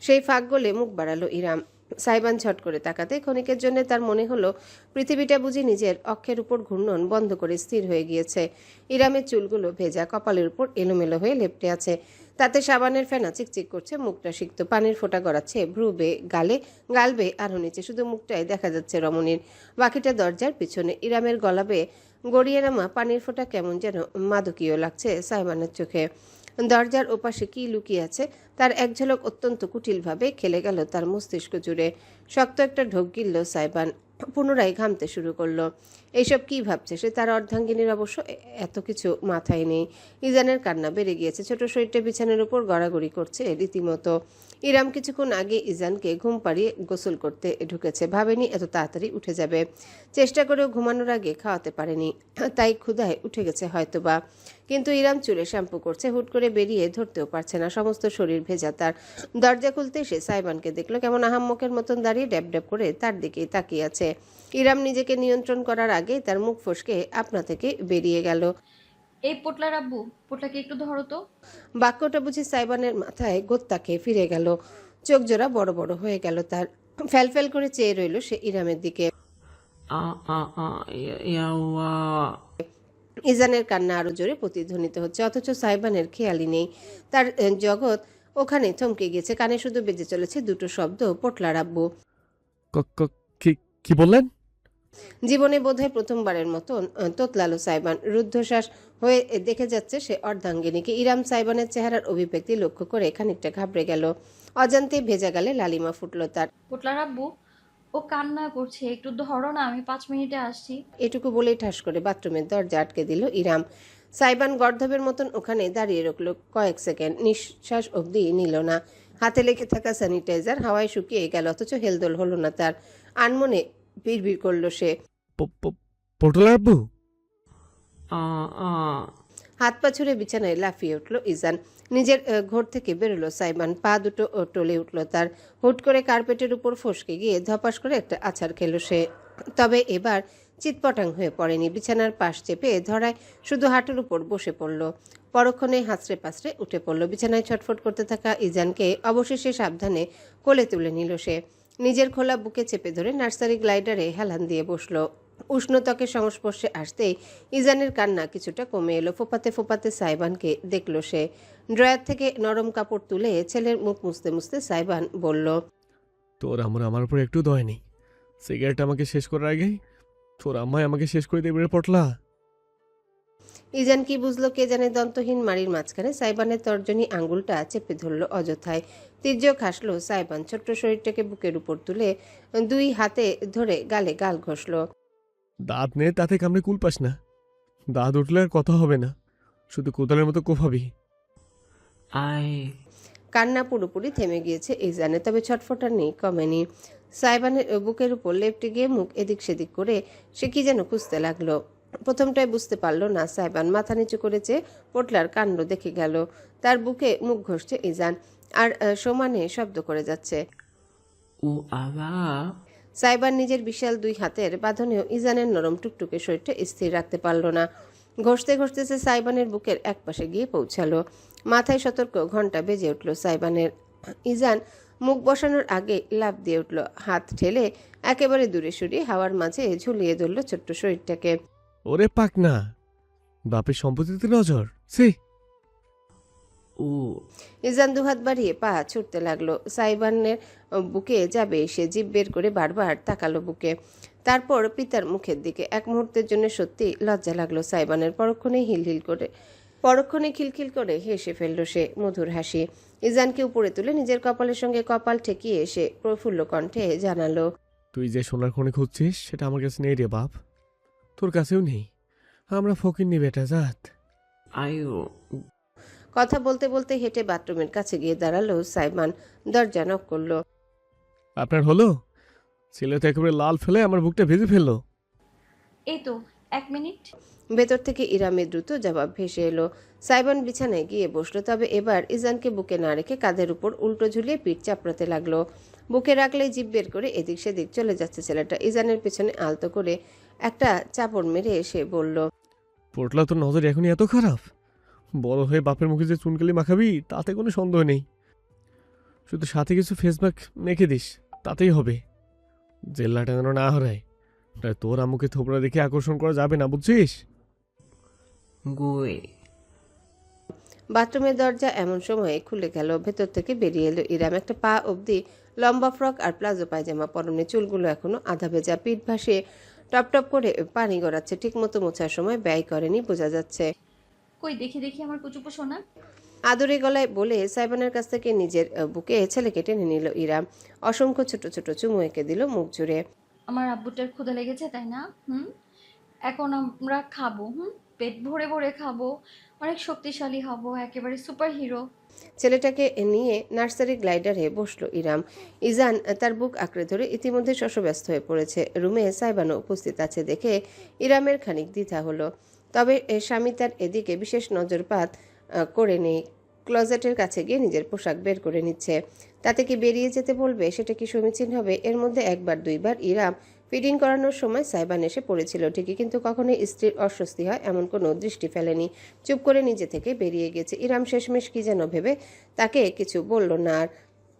সেই ফাঁক গলে মুখ বাড়ালো ইরাম। সাইবান ঝট করে তাকাতে ক্ষণিকের জন্য তার মনে হলো পৃথিবীটা বুঝি নিজের অক্ষের উপর ঘূর্ণন বন্ধ করে স্থির হয়ে গিয়েছে। ইরামের চুলগুলো ভেজা, কপালের উপর এলোমেলো হয়ে লেপ্টে আছে। তাতে সাবানের ফেনা চিকচিক করছে। মুখটা সিক্ত, পানির ফোঁটা গড়াচ্ছে ভ্রু বে, গাল বে আরও নিচে। শুধু মুখটাই দেখা যাচ্ছে রমণীর। বাকিটা দরজার পিছনে। ইরামের গলা বেয়ে গড়িয়ে নামা পানির ফোঁটা কেমন যেন মাদকীয় লাগছে সাইবানের চোখে। দরজার ওপাশে কি লুকিয়ে আছে তার এক ঝলক অত্যন্ত কুটিলভাবে খেলে গেল তার মস্তিষ্ক জুড়ে। শক্ত একটা ঢোক গিলল সাইবান। পুনরায় ঘামতে শুরু করলো। এইসব কি ভাবছে সে? তার অর্ধাঙ্গিনীর অবশ্য এত কিছু মাথায় নেই। ইজানের কান্না বেড়ে গিয়েছে, ছোট শরীরটা বিছানার উপর গড়াগড়ি করছে রীতিমতো। ইরাম কিছুক্ষণ আগে ইজানকে ঘুম পাড়িয়ে গোসল করতে ঢুকেছে, ভাবেনি এত তাড়াতাড়ি উঠে যাবে। চেষ্টা করেও ঘুমানোর আগে খাওয়াতে পারেনি, তাই ক্ষুধায় উঠে গেছে হয়তোবা। কিন্তু ইরাম চুলে শ্যাম্পু করছে, হুট করে বেরিয়ে ধরতেও পারছে না, সমস্ত শরীর ভেজা তার। দরজা খুলতে এসে সাইবানকে দেখলো কেমন আহাম্মকের মতন দাঁড়িয়ে ড্যাব ড্যাব করে তার দিকেই তাকিয়ে আছে। ইরাম নিজেকে নিয়ন্ত্রণ করার আগে তার মুখ ফসকে আপনা থেকে বেরিয়ে গেল, এই পোটলার আব্বু, পোটলাকে একটু ধরো তো। বাক্যটা বুঝি সাইবানের মাথায় গোত্তা খেয়ে ফিরে গেল। চোখ জোড়া বড় বড় হয়ে গেল তার। ফ্যাল করে চেয়ে রইল সে ইরামের দিকে। আ আ আ ইয়াওয়া। ইজানের কান্না আরো জোরে প্রতিধ্বনিত হচ্ছে, অথচ সাইবানের খেয়ালই নেই। তার জগৎ ওখানে থমকে গিয়েছে, কানে শুধু বেজে চলেছে দুটো শব্দ, পোটলার আব্বু। কি বললেন? জীবনে বোধহয় প্রথমবারের মতন তোতলালো সাইবান। রুদ্ধশ্বাস হয়ে দেখে যাচ্ছে সে অর্ধাঙ্গিনীকে। ইরাম সাইবানের চেহারার অভিব্যক্তি লক্ষ্য করে খানিকটা ঘাবড়ে গেল। অজান্তে ভেজা গালে লালিমা ফুটল তার। পোটলার আব্বু, ও কান্না করছে, একটু ধরো না, আমি 5 মিনিটে আসছি। এটুকু বলেই ঠাস করে বাথরুমের দরজা আটকে দিল ইরাম। সাইবান গর্ধবের মতন ওখানে দাঁড়িয়ে রাখলো কয়েক সেকেন্ড, নিঃশ্বাস অবধি নিল না। হাতে লেগে থাকা স্যানিটাইজার হাওয়ায় শুকিয়ে গেল, অথচ হেলদোল হলো না তার। আনমনে বিড়বিড় করলো সে। পটলার আব্বু? আ আ হাত পা ছুড়ে বিছানায় লাফিয়ে উঠল ইজান। নিজের ঘর থেকে বেরোলো সাইবান, পা দুটো টলে উঠল তার। হুট করে কার্পেটের উপর ফসকে গিয়ে ধপাস করে একটা আছাড় খেলো সে। তবে এবার চিৎপটাং হয়ে পড়েনি, বিছানার পাশ চেপে ধরায় শুধু হাঁটুর উপর বসে পড়ল। পরক্ষণে হাঁচড়ে পাঁচড়ে উঠে পড়ল। বিছানায় ছটফট করতে থাকা ইজানকে অবশেষে সাবধানে কোলে তুলে নিল সে। নিজের খোলা বুকে চেপে ধরে নার্সারি গ্লাইডারে হেলান দিয়ে বসলো। উষ্ণ ত্বকের সংস্পর্শে আসতেই ইজানের কান্না কিছুটা কমে এলো। ফোপাতে ফোপাতে সাইবানকে দেখল সে। ড্রয়ার থেকে নরম কাপড় তুলে ছেলের মুখ মুছতে মুছতে সাইবান বলল, তোর আমার উপর একটু দয় নেই। সিগারেট আমাকে শেষ করার আগেই তোর আম্মাই আমাকে শেষ করে দেবে রে পটলা। ইজান কি বুঝলো কে জানে, দন্তহীন মাড়ির মাঝখানে সাইবানের তর্জনী আঙ্গুলটা চেপে ধরল অযথায়। তির্যক হাসলো সাইবান, ছোট্ট শরীরটাকে বুকের উপর তুলে দুই হাতে ধরে গালে গাল ঘষল। দাঁত নে, তাতে কামড়ে কুল পাস না। দাঁত উঠলে আর কথা হবে না, শুধু কোদালের মতো কোফাবি। আই কান্না পুরোপুরি থেমে গিয়েছে ইজানে, তবে ছটফটানি কমেনি। সাইবানের বুকের উপর লেপটে গিয়ে মুখ এদিক সেদিক করে সে কি যেন খুঁজতে লাগলো। প্রথমটায় বুঝতে পারলো না সাইবান, মাথা নিচু করেছে, পোটলার কাণ্ড দেখে গেল। তার বুকে মুখ ঘষছে ইজান, আর সমানে শব্দ করে যাচ্ছে। ও আবা। সাইবান নিজের বিশাল দুই হাতের বাঁধনেও ইজানের নরম টুকটুকে শরীরটা স্থির রাখতে পারল না। ঘষতে ঘষতে সে সাইবানের বুকের একপাশে গিয়ে পৌঁছালো। মাথায় সতর্ক ঘন্টা বেজে উঠল সাইবানের। ইজান মুখ বসানোর আগে লাফ দিয়ে উঠল, হাত ঠেলে একেবারে দূরে সরিয়ে হাওয়ার মাঝে ঝুলিয়ে ধরল ছোট্ট শরীরটাকে। ওরে পাক না, বাপের সম্পত্তিতে নজর সে। ও ইজান দুহাত বাড়িয়ে পা ছুটতে লাগলো। সাইবানের বুকে যাবে সে জিভ বের করে বারবার তাকালো বুকে, তারপর পিতার মুখের দিকে। এক মুহূর্তের জন্য সত্যি লজ্জা লাগলো সাইবানের। পরক্ষণে খিলখিল করে হেসে ফেলল সে, মধুর হাসি। ইজানকে উপরে তুলে নিজের কপালের সঙ্গে কপাল ঠেকিয়ে এসে প্রফুল্ল কণ্ঠে জানালো, তুই যে সোনার খনি খুঁজছিস সেটা আমার কাছে নেই রে বাপ, তোর কাছেও নেই। আমরা ফকিন্নি বেটা জাত। আইও। কথা বলতে বলতে হেঁটে বাথরুমের কাছে গিয়ে দাঁড়ালো সাইবান। দরজা নক করলো। আপনার হলো? ছেলে তো একেবারে লাল ফেলে আমার বুকটা ভেজে ফেললো। এই তো 1 মিনিট। ভেতর থেকে ইরামের দ্রুত জবাব ভেসে এলো। সাইবান বিছানায় গিয়ে বসলো, তবে এবার ইজানকে বুকে না রেখে কাঁধের উপর উল্টো ঝুলিয়ে পিঠ চাপড়াতে লাগলো। বুকে রাখলেই জিভ বের করে এদিক সেদিক চলে যাচ্ছে ছেলেটা। ইজানের পেছনে আলতো করে একটা চাপড় মেরে এসে বলল, পটলা তোর নজর এখনই এত খারাপ? বড় হয়ে বাপের মুখে যে চুনকালি মাখাবি তাতে কোনো সন্দেহ নেই। শুধু সাথে কিছু ফেস মাস্ক মেখে দিস, তাতেই হবে। জেল্লাটা যেন না হারায়। তাই তোর আম্মুকে থোবড়া দেখে আকর্ষণ করা যাবে না, বুঝছিস? গুই। বাথরুমের দরজা এমন সময়ে খুলে গেল। ভেতর থেকে বেরিয়ে এলো ইরাম, একটা পা অবধি লম্বা ফ্রক আর প্লাজো পায়জামা পরনে, চুলগুলো এখনো আধা ভেজা, পিঠ ভাসিয়ে টপ টপ করে পানি গড়াচ্ছে। ঠিক মতো মোছার সময় ব্যয় করেনি বোঝা যাচ্ছে। কই দেখি দেখি আমার কুচুপো সোনা। আদরে গলায় বলে সাইবানের কাছ থেকে নিজের বুকে ছেলেকে টেনে নিল ইরাম। অসংখ্য ছোট ছোট চুমু এঁকে দিল মুখ জুড়ে। আমার আব্বুটার ক্ষুধা লেগেছে তাই না? এখন আমরা খাবো, পেট ভরে ভরে খাবো, অনেক শক্তিশালী হব, একেবারে সুপার হিরো। ছেলেটাকে নিয়ে নার্সারি গ্লাইডারে বসলো ইরাম। ইজান তার বুক আঁকড়ে ধরে ইতিমধ্যে শশব্যস্ত হয়ে পড়েছে। রুমে সাইবানও উপস্থিত আছে দেখে ইরামের খানিক দ্বিধা হলো। তবে স্বামী তার এদিকে বিশেষ নজরপাত করে নেই। ক্লোজেটের কাছে গিয়ে নিজের পোশাক বের করে নিচ্ছে। তাতে কি বেরিয়ে যেতে বলবে, সেটা কি সমীচীন হবে? এর মধ্যে একবার দুইবার ইরাম ফিডিং করানোর সময় সাইবান এসে পড়েছিল ঠিকই, কিন্তু কখনোই স্ত্রীর অস্বস্তি হয় এমন কোনো দৃষ্টি ফেলেনি। চুপ করে নিজে থেকে বেরিয়ে গেছে। ইরাম শেষমেশ কি যেন ভেবে তাকে কিছু বলল না আর।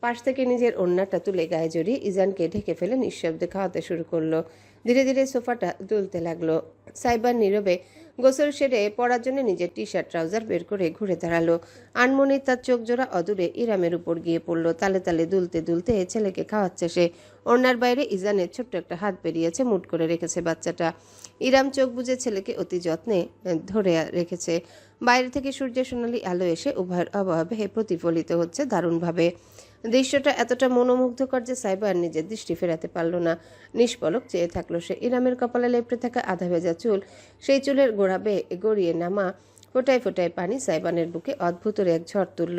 পাশ থেকে নিজের ওড়নাটা তুলে গায়ে জড়িয়ে ইজানকে ঢেকে ফেলে নিঃশব্দে খাওয়াতে শুরু করলো। ধীরে ধীরে সোফাটা দুলতে লাগলো। সাইবান নীরবে গোসল সেরে পরার জন্য নিজের টি শার্ট ট্রাউজার বের করে ঘুরে দাঁড়ালো। আনমনি তার চোখ জোড়া অদূরে ইরামের উপর গিয়ে পড়লো। তালে তালে দুলতে দুলতে ছেলেকে খাওয়াচ্ছে সে। ওড়নার বাইরে ইজানের ছোট্ট একটা হাত বেরিয়েছে, মুট করে রেখেছে বাচ্চাটা। ইরাম চোখ বুজে ছেলেকে অতি যত্নে ধরে রেখেছে। বাইরে থেকে সূর্যের সোনালি আলো এসে উভয়ের অবয়বে প্রতিফলিত হচ্ছে দারুণভাবে। দৃশ্যটা এতটা মনোমুগ্ধকর যে সাইবার নিজের দৃষ্টি ফেরাতে পারল না। নিষ্পলক চেয়ে থাকলো সে। ইরামের কপালে লেপ্টে থাকা আধা ভেজা চুল, সেই চুলের গোড়া বেয়ে গড়িয়ে নামা ফোটায় ফোটায় পানি সাইবানের বুকে অদ্ভুত এক ঝড় তুলল।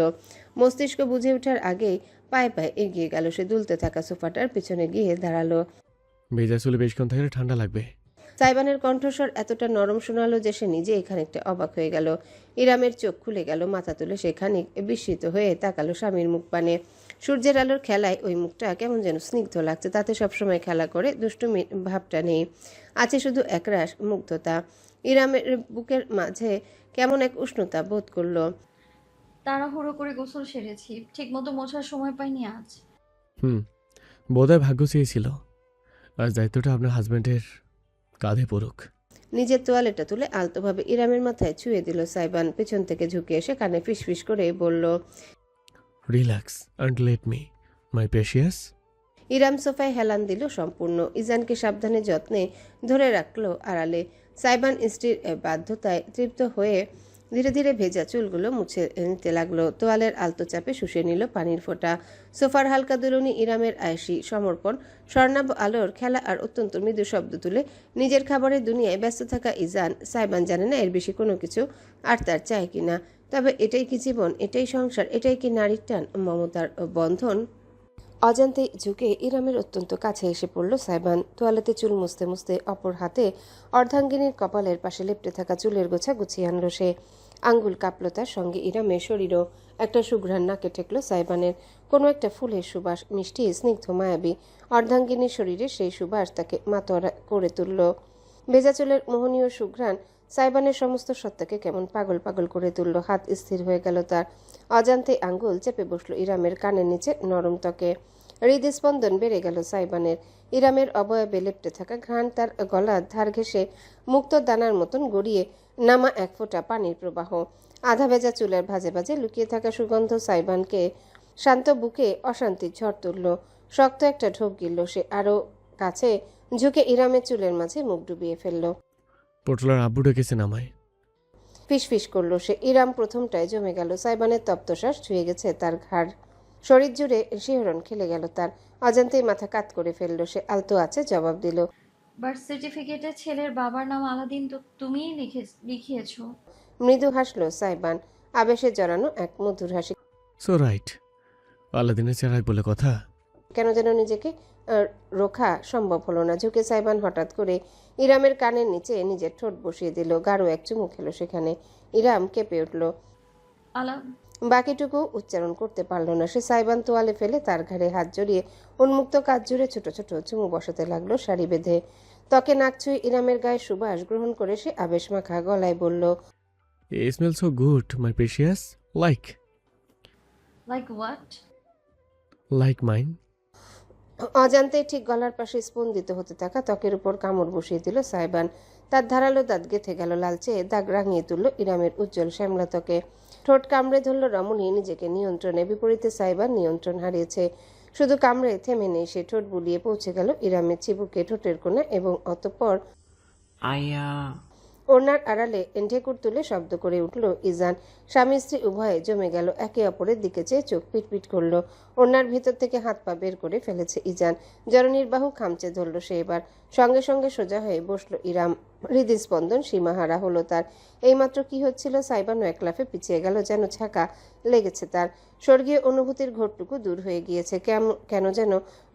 মস্তিষ্ক বুঝে ওঠার আগেই পায়ে পায়ে এগিয়ে গেল সে। দুলতে থাকা সোফাটার পিছনে গিয়ে দাঁড়ালো। ভেজা চুলে বেশক্ষণ থাকলে ঠান্ডা লাগবে। সাইবানের কণ্ঠস্বর এতটা নরম শোনালো যে সে নিজে খানিকটা অবাক হয়ে গেল। ইরামের চোখ খুলে গেল, মাথা তুলে সে খানিক বিস্মিত হয়ে তাকালো স্বামীর মুখ পানে। সূর্যের আলোর খেলায় ওই মুখটা কেমন যেন স্নিগ্ধ লাগছে। তাতে সবসময় খেলা করে দুষ্টুমি ভাবটা নেই, আছে শুধু একরাশ মুগ্ধতা। ইরামের বুকের মাঝে কেমন এক উষ্ণতা বোধ করলো। তাড়াহুড়ো করে গোসল সেরেছি, ঠিক মতো মোছার সময় পাইনি আজ। বোধহয় ভাগ্য চেয়েছিল আজ দায়িত্বটা আপনার হাজব্যান্ডের কাঁধে পড়ুক। নিজের তোয়ালেটা তুলে আলতোভাবে ইরামের মাথায় ছুঁয়ে দিল সাইবান। পেছন থেকে ঝুঁকে এসে কানে ফিসফিস করে বলল, relax and let me my precious. Iram সোফায় হেলান দিল সম্পূর্ণ। ইজানকে সাবধানে যত্নে ধরে রাখলো আড়ালে। সাইবান স্ত্রীর বাধ্যতায় তৃপ্ত হয়ে ধীরে ধীরে ভেজা চুলগুলো মুছে নিতে লাগলো। তোয়ালের আলতো চাপে শুষে নিল পানির ফোঁটা। সোফার হালকা দুলুনি, ইরামের আয়েসি সমর্পণ, স্বর্ণাভ আলোর খেলা আর অত্যন্ত মৃদু শব্দ তুলে নিজের খাবারের দুনিয়ায় ব্যস্ত থাকা ইজান। সাইবান জানে না এর বেশি কোনো কিছু আর তার চায় কিনা। তবে এটাই কি জীবন, এটাই সংসার, এটাই কি নারীর টান, মমতার বন্ধন? অজান্তে ঝুঁকে ইরামের অত্যন্ত কাছে এসে পড়ল সাইবান। তোয়ালেতে চুল মুছতে মুছতে অপর হাতে অর্ধাঙ্গিনীর কপালের পাশে লেপ্টে থাকা চুলের গোছা গুছিয়ে আনলো সে। আঙ্গুল কাঁপল তার, সঙ্গে ইরামের শরীরও। একটা সুঘ্রাণ নাকে ঠেকল সাইবানের। কোনো একটা ফুলের সুবাস, মিষ্টি স্নিগ্ধ মায়াবী। অর্ধাঙ্গিনীর শরীরে সেই সুবাস তাকে মাতোয়ারা করে তুলল। ভেজা চুলের মোহনীয় সুঘ্রাণ সাইবানের সমস্ত সত্তাকে কেমন পাগল পাগল করে তুলল। হাত স্থির হয়ে গেল তার। অজান্তে আঙ্গুল চেপে বসলো ইরামের কানের নিচে নরম ত্বকে। হৃদস্পন্দন বেড়ে গেল সাইবানের। ইরামের অবয়বে লেপ্টে থাকা ঘ্রাণ তার গলার ধার ঘেঁষে মুক্ত দানার মতন গড়িয়ে নামা এক ফোঁটা পানির প্রবাহ। আধা ভেজা চুলের ভাজে ভাজে লুকিয়ে থাকা সুগন্ধ সাইবানকে শান্ত বুকে অশান্তির ঝড় তুলল। শক্ত একটা ঢোক গিলল সে। আরও কাছে ঝুঁকে ইরামের চুলের মাঝে মুখ ডুবিয়ে ফেলল। পটলার আব্বু ডেকেছে নামায়। ফিসফিস করল সে। ইরাম প্রথমটায় জমে গেল। সাইবানের তপ্তশ্বাস ছুঁয়ে গেছে তার ঘাড়। শরীর জুড়ে শিহরণ খেলে গেল তার। অজান্তেই মাথা কাত করে ফেলল সে। আলতো আছে জবাব দিল, বার্থ সার্টিফিকেটে ছেলের বাবার নাম আলাদিন তো তুমিই লিখিয়েছো। মৃদু হাসল সাইবান, আবেশে জড়ানো এক মধুর হাসি। সো রাইট, আলাদিনের চেরাগ বলে কথা। কেন যেন নিজেকে রোখা সম্ভব হলো না। ঝুঁকে সাইবান হঠাৎ করে ইরামের কানের নিচে নিজের ঠোঁট বসিয়ে দিল। গাঢ় এক চুমু খেলো সেখানে। ইরাম কেঁপে উঠল, আলা। বাকিটুকু উচ্চারণ করতে পারল না সে। সাইবান তোয়ালে ফেলে তার ঘাড়ে হাত জড়িয়ে উন্মুক্ত কাজ জুড়ে ছোট ছোট চুমু বসাতে লাগলো সারি বেঁধে। ত্বকে নাক ছুঁয়ে ইরামের গায়ে সুবাস গ্রহণ করে সে আবেশ মাখা গলায় বলল, it smell so good my precious, like like what? Like mine. অজান্তে ঠিক গলার পাশে স্পন্দিত হতে থাকা ত্বকের উপর কামড় বসিয়ে দিল সাইবান। তার ধারালো দাঁত গেঁথে গেল লালচে দাগ, রাঙিয়ে তুলল ইরামের উজ্জ্বল শ্যামলা ত্বকে। ঠোঁট কামড়ে ধরল রমণী নিজেকে নিয়ন্ত্রণে। বিপরীতে সাইবান নিয়ন্ত্রণ হারিয়েছে। শুধু কামড়ে থেমে নেই সে। ঠোঁট বুলিয়ে পৌঁছে গেল ইরামের চিবুকে, ঠোঁটের কোণে, এবং অতঃপর আয়া। ওড়নার আড়ালে ঢেকুর তুলে শব্দ করে উঠল ইজান। স্বামী স্ত্রী উভয়ে জমে গেল। একে অপরের দিকে চেয়ে চোখ পিটপিট করল। ওড়নার ভিতর থেকে হাত পা বের করে ফেলেছে ইজান। জননীর বাহু খামচে ধরল সে এবার। সঙ্গে সঙ্গে সোজা হয়ে বসল ইরাম। হৃদস্পন্দন সীমাহারা হলো তার। এইমাত্র কি হচ্ছিল সাইবানও এক লাফে পিছিয়ে গেল, যেন ছ্যাঁকা লেগেছে তার। স্বর্গীয় অনুভূতির ঘোরটুকু দূর হয়ে গিয়েছে। কেন যেন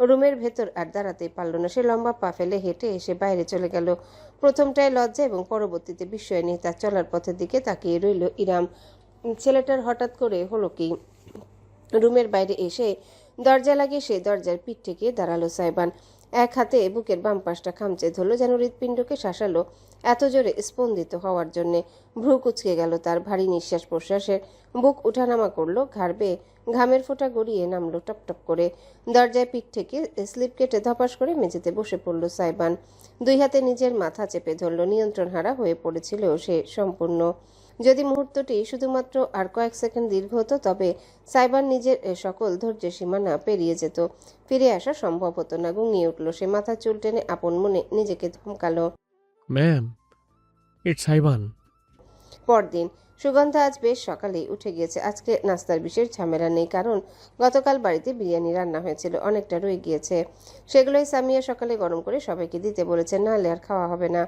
রুমের ভেতর আর দাঁড়াতেই পারল না। সে লম্বা পা ফেলে হেঁটে এসে বাইরে চলে গেল। প্রথমটায় লজ্জা এবং পরবর্তীতে বিস্ময় নিয়ে তার চলার পথের দিকে তাকিয়ে রইল ইরাম। ছেলেটার হঠাৎ করে হলো কি? রুমের বাইরে এসে দরজা লাগিয়ে সে দরজার পিঠ ঠেকিয়ে দাঁড়ালো সাইবান। এক হাতে বুকের বাম পাশটা খামচে ধরল, যেন হৃৎপিণ্ডকে শাসালো এত জোরে স্পন্দিত হওয়ার জন্যে। ভ্রু কুচকে গেল তার। ভারী নিঃশ্বাস প্রশ্বাসের বুক উঠানামা করলো। ঘাড় বেয়ে ঘামের ফোঁটা গড়িয়ে নামলো টপ টপ করে। দরজায় পিঠ থেকে স্লিপ কেটে ধপাস করে মেঝেতে বসে পড়ল সাইবান। দুই হাতে নিজের মাথা চেপে ধরল। নিয়ন্ত্রণহারা হয়ে পড়েছিল সে সম্পূর্ণ। যদি মুহূর্তটি শুধুমাত্র আর কয়েক সেকেন্ড দীর্ঘ হতো, তবে সাইবান নিজের সকল ধৈর্যের সীমানা পেরিয়ে যেত। ফিরে আসা সম্ভব হতো না। গুঙিয়ে উঠল সে। মাথা চুল টেনে আপন মনে নিজেকে ধমকালো। Ma'am, it's Saiban. পরদিন সুগন্ধা আজ বেশ সকালেই উঠে গিয়েছে। আজকে নাস্তার বিশেষ ঝামেলা নেই, কারণ গতকাল বাড়িতে বিরিয়ানি রান্না হয়েছিল, অনেকটা রয়ে গিয়েছে। সেগুলোই সামিয়া সকালে গরম করে সবাইকে দিতে বলেছে, নাহলে আর খাওয়া হবে না।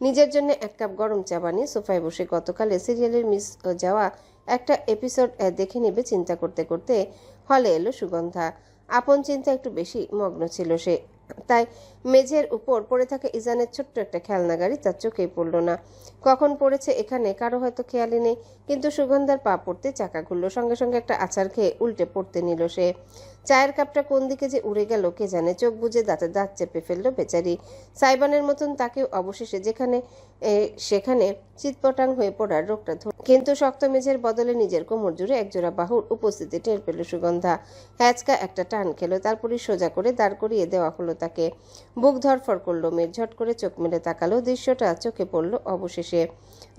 নিজের জন্য এক কাপ গরম চা বানিয়ে সোফায় বসে গতকালে সিরিয়ালের মিস যাওয়া একটা এপিসোড দেখে নেবে চিন্তা করতে করতে হলে এলো সুগন্ধা। আপন চিন্তা একটু বেশি মগ্ন ছিল সে। তাই মেঝের উপর পড়ে থাকা ইজানের ছোট্ট একটা খেলনা গাড়ি তার চোখেই পড়ল না। কখন পড়েছে এখানে কারো হয়তো খেয়ালই নেই, কিন্তু সুগন্ধার পা পড়তে চাকা ঘুরল। সঙ্গে সঙ্গে একটা আছাড় খেয়ে উল্টে পড়তে নিল সে। চায়ের কাপটা কোন দিকে যে উড়ে গেল কে জানে। চোখ বুজে দাঁতে দাঁত চেপে ফেললো বেচারি। সাইবানের মতন তাকেও অবশেষে যেখানে সেখানে চিৎপটাং হয়ে পড়ার রোগটা কিন্তু শক্ত মেঝের বদলে নিজের কোমর জুড়ে একজোড়া বাহুর উপস্থিতি টের পেল সুগন্ধা। হ্যাচকা একটা টান খেলো, তারপরই সোজা করে দাঁড় করিয়ে দেওয়া হলো তাকে। বুক ধরফর করলো মেয়ের। ঝট করে চোখ মেলে তাকালো। দৃশ্যটা চোখে পড়ল অবশেষে।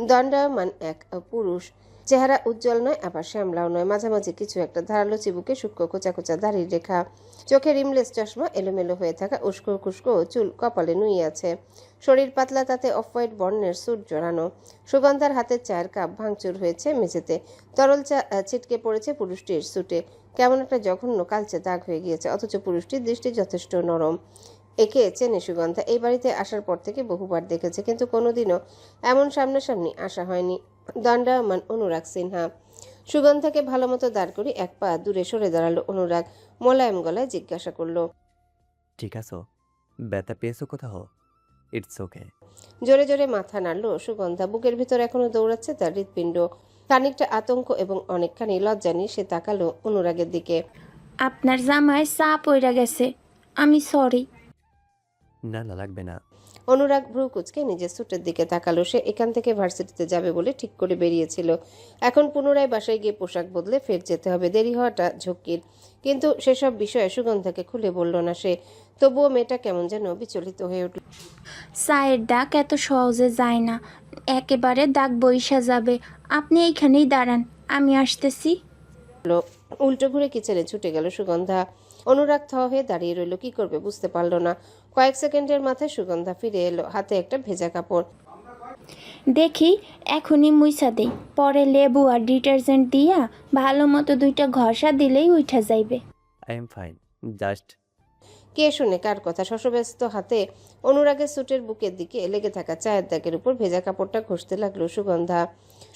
দণ্ডায়মান এক পুরুষ। চেহারা উজ্জ্বল নয়, আবার শ্যামলাও নয়, মাঝামাঝি কিছু একটা। ধারালো চিবুকে সূক্ষ্ম কোচা কোচা দাড়ির রেখা। চোখে রিমলেস চশমা, এলোমেলো হয়ে থাকা উস্কো খুস্কো চুল কপালে নুয়ে আছে। শরীর পাতলা, তাতে অফ হোয়াইট বর্ণের স্যুট জড়ানো। সুগন্ধার হাতের চায়ের কাপ ভাঙচুর হয়েছে মেঝেতে। তরল চা ছিটকে পড়েছে পুরুষটির স্যুটে। কেমন একটা জঘন্য কালচে দাগ হয়ে গিয়েছে, অথচ পুরুষটির দৃষ্টি যথেষ্ট নরম। একে চেনে সুগন্ধা। এই বাড়িতে আসার পর থেকে বহুবার দেখেছে, কিন্তু কোনোদিনও এমন সামনাসামনি আসা হয়নি। দণ্ডায়মান অনুরাগ সিনহা। সুগন্ধাকে ভালো মতো দাঁড় করে এক পা দূরে সরে দাঁড়ালো অনুরাগ। মোলায়েম গলায় জিজ্ঞাসা করলো, ঠিক আছো? ব্যথা পেয়েছো কোথাও? It's okay. জোরে জোরে মাথা নাড়ল সুগন্ধা। বুকের ভিতর এখনো দৌড়াচ্ছে তার হৃৎপিণ্ড। খানিকটা আতঙ্ক এবং অনেকখানি লজ্জা নিয়ে সে তাকালো অনুরাগের দিকে। আপনার জামায় চা পইরা গেছে, আমি সরি। না না, লাগবে না। অনুরাগ ভ্রু কুচকে নিজের স্যুটের দিকে তাকালো। সে এখান থেকে ভার্সিটিতে যাবে বলে ঠিক করে বেরিয়েছিল। এখন পুনরায় বাসায় গিয়ে পোশাক বদলে ফের যেতে হবে। দেরি হওয়াটা ঝক্কির, কিন্তু সেসব বিষয়ে সুগন্ধাকে খুলে বলল না সে। তবুও মেয়েটা কেমন যেন বিচলিত হয়ে উঠল। চায়ের ডাক এত সহজে যায় না, একেবারে ডাক বইসা যাবে। আপনি এইখানেই দাঁড়ান, আমি আসতেছি। উল্টো ঘুরে কিচেনে ছুটে গেল সুগন্ধা। অনুরাগ থ হয়ে দাঁড়িয়ে রইল। কি করবে বুঝতে পারল না। কয়েক সেকেন্ডের মাথায় সুগন্ধা ফিরে এলো, হাতে একটা ভেজা কাপড়। দেখি এখনই মুইসা দেই, পরে লেবু আর ডিটারজেন্ট দিয়া ভালো মতো 2টা ঘষা দিলেই উঠা যাইবে। I am fine, just. কে শুনে কার কথা? শশব্যস্ত হাতে অনুরাগের স্যুটের বুকের দিকে লেগে থাকা চায়ের দাগের উপর ভেজা কাপড়টা ঘষতে লাগলো সুগন্ধা।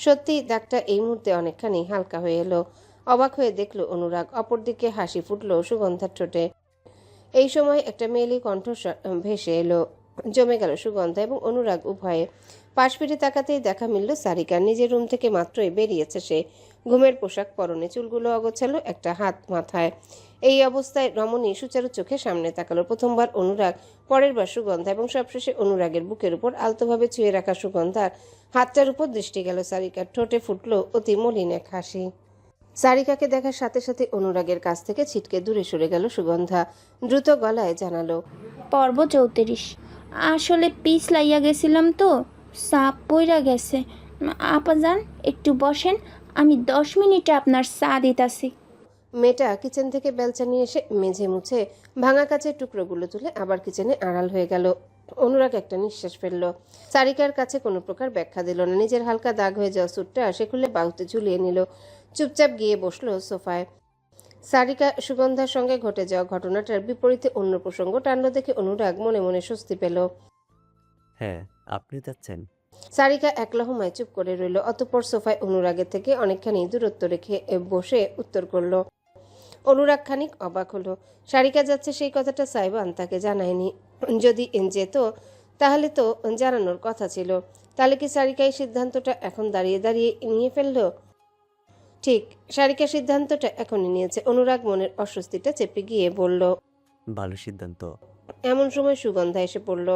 সত্যি দাগটা এই মুহূর্তে অনেকখানি হালকা হয়ে এলো। অবাক হয়ে দেখলো অনুরাগ। অপরদিকে হাসি ফুটলো সুগন্ধার ঠোঁটে। এই সময় একটা মেয়েলি কণ্ঠস্বর ভেসে এলো। জমে গেল সুগন্ধা এবং অনুরাগ উভয়ে। পাশ ফিরে তাকাতেই দেখা মিলল সারিকার। নিজের রুম থেকে মাত্রই বেরিয়েছে সে। ঘুমের পোশাক পরনে, চুলগুলো অগোছালো, একটা হাত মাথায়। এই অবস্থায় রমণী সুচারু চোখে সামনে তাকালো। প্রথমবার অনুরাগ, পরের বার সুগন্ধা, এবং সবশেষে অনুরাগের বুকের উপর আলতোভাবে ছুঁয়ে রাখা সুগন্ধার হাতটার উপর দৃষ্টি গেল সারিকার। ঠোঁটে ফুটলো অতি মলিন এক হাসি। সারিকাকে দেখার সাথে সাথে অনুরাগের কাছ থেকে ছিটকে দূরে সরে গেল সুগন্ধা। দ্রুত গলায় জানালো, পর্ব 34। আসলে পিছ লাইয়া গেছিলাম তো, সাপ পইরা গেছে। আপা যান, একটু বসেন, আমি 10 মিনিটে আপনার চা দিতাছি। মেয়েটা কিচেন থেকে বেলচা নিয়ে এসে মেঝে মুছে ভাঙা কাচের টুকরোগুলো তুলে আবার কিচেনে আড়াল হয়ে গেল। অনুরাগ একটা নিঃশ্বাস ফেলল। সারিকার কাছে কোনো প্রকার ব্যাখ্যা দিল না। নিজের হালকা দাগ হয়ে যাওয়া স্যুটটা সে খুলে বাহুতে ঝুলিয়ে নিল। চুপচাপ গিয়ে বসলো সোফায়। সারিকা সুগন্ধার সঙ্গে ঘটে যাওয়া ঘটনাটার বিপরীতে অন্য প্রসঙ্গ টানল দেখে অনুরাগ মনে মনে স্বস্তি পেল। হ্যাঁ, আপনি যাচ্ছেন? সারিকা এক লহমায় চুপ করে রইল, অতঃপর সোফায় অনুরাগের থেকে অনেকখানি দূরত্ব রেখে বসে উত্তর করল। অনুরাগ খানিক অবাক হলো। সারিকা যাচ্ছে সেই কথাটা সাইবান তাকে জানায়নি। যদি যেত তাহলে তো জানানোর কথা ছিল। তাহলে কি সারিকা এই সিদ্ধান্তটা এখন দাঁড়িয়ে দাঁড়িয়ে নিয়ে ফেলল? ঠিক, সারিকা সিদ্ধান্তটা এখনই নিয়েছে। অনুরাগ মনের অস্বস্তিটা চেপে গিয়ে বলল। ভালো সিদ্ধান্ত। এমন সময় সুগন্ধা এসে পড়ল,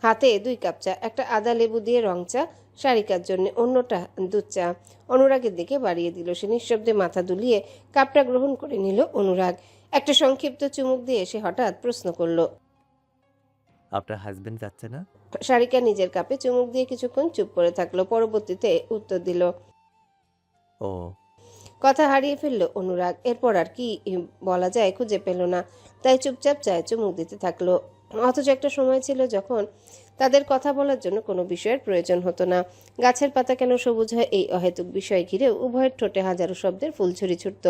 হাতে 2 কাপ চা, একটা আদা লেবু দিয়ে রং চা সারিকার জন্য, অন্যটা দুধ চা। অনুরাগের দিকে বাড়িয়ে দিল। সে নিঃশব্দে মাথা দুলিয়ে কাপটা গ্রহণ করে নিল। অনুরাগ একটা সংক্ষিপ্ত চুমুক দিয়ে সে হঠাৎ প্রশ্ন করল। আপনার হাজবেন্ড যাচ্ছে না? সারিকা নিজের কাপে চুমুক দিয়ে কিছুক্ষণ চুপ করে থাকলো, পরবর্তীতে উত্তর দিল। ও, কথা হারিয়ে ফেলল অনুরাগ। এরপর আর কি বলা যায় খুঁজে পেল না, তাই চুপচাপ চায় চুমুক দিতে থাকলো। অথচ একটা সময় ছিল যখন তাদের কথা বলার জন্য কোনো বিষয়ের প্রয়োজন হতো না। গাছের পাতা কেন সবুজ হয় এই অহেতুক বিষয় ঘিরেও উভয়ের ঠোঁটে হাজারো শব্দের ফুলঝুরি ছুটত,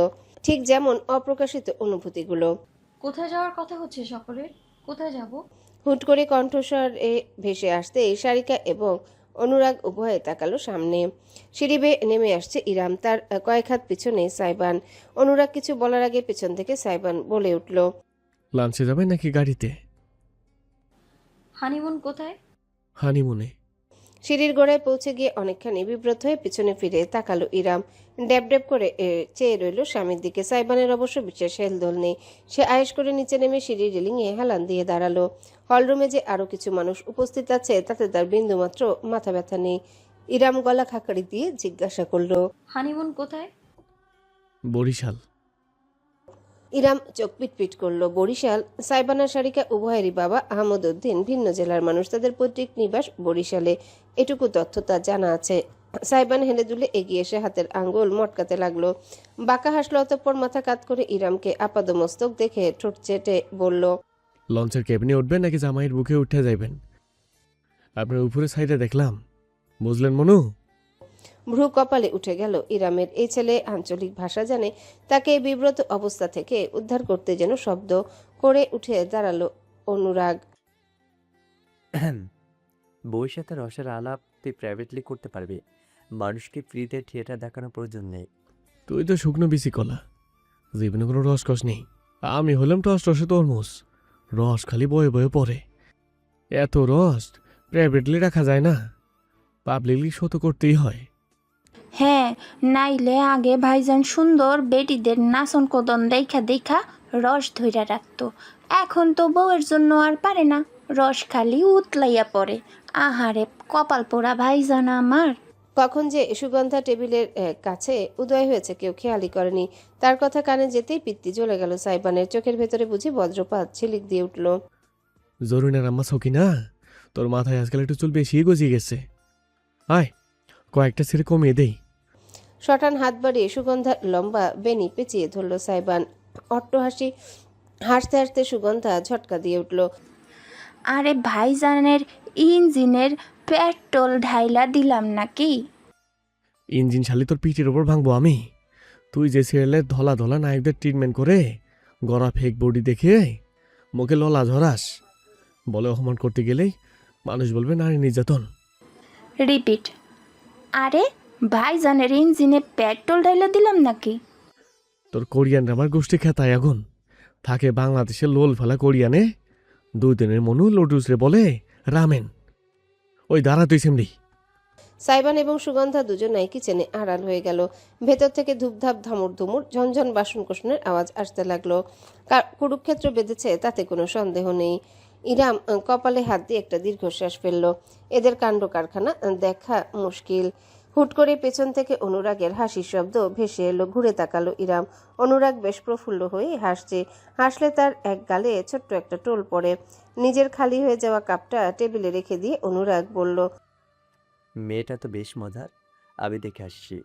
ঠিক যেমন অপ্রকাশিত অনুভূতিগুলো। কোথায় যাওয়ার কথা হচ্ছে সকলের? কোথায় যাব? হুট করে কণ্ঠস্বরে ভেসে আসতে সারিকা এবং অনুরাগ উভয়ে তাকালো সামনে। সিঁড়ি বেয়ে নেমে আসছে ইরাম, তার কয়েক হাত পিছনে সাইবান। অনুরাগ কিছু বলার আগে পেছন থেকে সাইবান বলে উঠল। লাঞ্চে যাবে নাকি গাড়িতে? হানিমুন কোথায়? হানিমুনে। সিঁড়ির গোড়ায় পৌঁছে গিয়ে অনেকখানি বিব্রত হয়ে পিছনে ফিরে তাকালো ইরাম। ড্যাব ড্যাব করে চেয়ে রইল স্বামীর দিকে। সাইবানের অবশ্য বিশেষ হেলদোল নেই। সে আয়েশ করে নিচে নেমে সিঁড়ির রেলিংয়ে হেলান দিয়ে দাঁড়ালো। হলরুমে যে আরও কিছু মানুষ উপস্থিত আছে তাতে তার বিন্দুমাত্র মাথা ব্যথা নেই। ইরাম গলা খাকারি দিয়ে জিজ্ঞাসা করল। হানিমুন কোথায়? বরিশাল। ইরাম চোখ পিটপিট করলো। বরিশাল? সাইবানা সারিকা উভয়েরই বাবা আহমদ উদ্দিন ভিন্ন জেলার মানুষ, তাদের পৈতৃক নিবাস বরিশালে, এটুকু তথ্য তার জানা আছে। সাইবান হেলে দুলে এগিয়ে এসে হাতের আঙ্গুল মটকাতে লাগলো। বাঁকা হাসলো, অতঃপর মাথা কাত করে ইরামকে আপাদমস্তক দেখে ঠোঁট চেটে বলল। লঞ্চের কেবিনে উঠবেন নাকি জামাইয়ের বুকে উঠে যাইবেন? আপনার উপরে সাইডে দেখলাম, বুঝলেন মনু? ভ্রু কপালে উঠে গেল ইরামের। এই ছেলে আঞ্চলিক ভাষা জানে। তাকে এই বিব্রত অবস্থা থেকে উদ্ধার করতে যেন শব্দ করে উঠে দাঁড়ালো অনুরাগ। বউয়ের সাথে রসের আলাপ তুই প্রাইভেটলি করতে পারবি, মানুষকে ফ্রিতে থিয়েটার দেখানোর প্রয়োজন নেই। তুই তো শুকনো বিসি কলা, জীবনে কোনো রসকস নেই। আমি হলাম টস টসে তরমুজ, রস খালি বয়ে বয়ে পড়ে। এত রস প্রাইভেটলি রাখা যায় না, পাবলিকলি শো তো করতেই হয়। হ্যাঁ, নাইলে আগে ভাইজান সুন্দর বেটিদের নাচন কোদন দেখা দেখা রস ধইরা রাখতো। এখন তো বউয়ের জন্য আর পারে না, রস খালি উতলাইয়া পড়ে। আহারে কপাল পোড়া ভাইজান আমার। কখন যে সুগন্ধা টেবিলের কাছে উদয় হয়েছে কেউ খেয়ালই করেনি। তার কথা কানে যেতেই পিত্তি জ্বলে গেল সাইবানের। চোখের ভেতরে বুঝি বজ্রপাত ছিলিক দিয়ে উঠল। জরুরিনার আম্মা সকি না, তোর মাথায় আজকাল একটু চুল বেশি গজিয়ে গেছে, আয় কয়েকটা ছেড়ে কমিয়ে দেই। শটান হাত বাড়িয়ে সুগন্ধার লম্বা বেনি পেঁচিয়ে ধরল সাইবান। অট্টহাসি হাসতে হাসতে সুগন্ধা ঝটকা দিয়ে উঠল। আরে ভাইজানের ইঞ্জিনের পেট্রোল ঢাইলা দিলাম নাকি? ইঞ্জিন শালি তোর পিঠের ওপর ভাঙবো আমি। তুই যে সিরিয়ালের ধলা ধলা নায়কদের ট্রিটমেন্ট করে গড়া ফেক বডি দেখে মুখে ললা ঝরাস বলে অপমান করতে গেলেই মানুষ বলবে নারী নির্যাতন। রিপিট। আরে ভাইজানের ইঞ্জিনে পেট্রোল ঢাইলা দিলাম নাকি? তোর কোরিয়ান আমার গোষ্ঠী খেতায় আগুন থাকে বাংলাদেশের লোল ফেলা কোরিয়ানে 2 দিনের মনু লোটুসরে বলে রামেন। ওই দাঁড়া তুই সেমনি। সাইবান এবং সুগন্ধা দুজনাই কিচেনে আড়াল হয়ে গেল। ভেতর থেকে ধূপধাপ ধামুর ধুমুর ঝনঝন বাসনকোসনের আওয়াজ আসতে লাগলো। কুরুক্ষেত্র বেঁধেছে তাতে কোনো সন্দেহ নেই। ইরাম কপালে হাত দিয়ে একটা দীর্ঘশ্বাস ফেলল। এদের কাণ্ড কারখানা দেখা মুশকিল। হুট করে পেছন থেকে অনুরাগের হাসির শব্দ ভেসে এলো। ঘুরে তাকালো ইরাম। অনুরাগ বেশ প্রফুল্ল হয়ে হাসছে। হাসলে তার এক গালে ছোট্ট একটা টোল পড়ে। নিজের খালি হয়ে যাওয়া কাপটা টেবিলে রেখে দিয়ে অনুরাগ বলল। মেয়েটা তো বেশ মজার, আমি দেখে আসছি।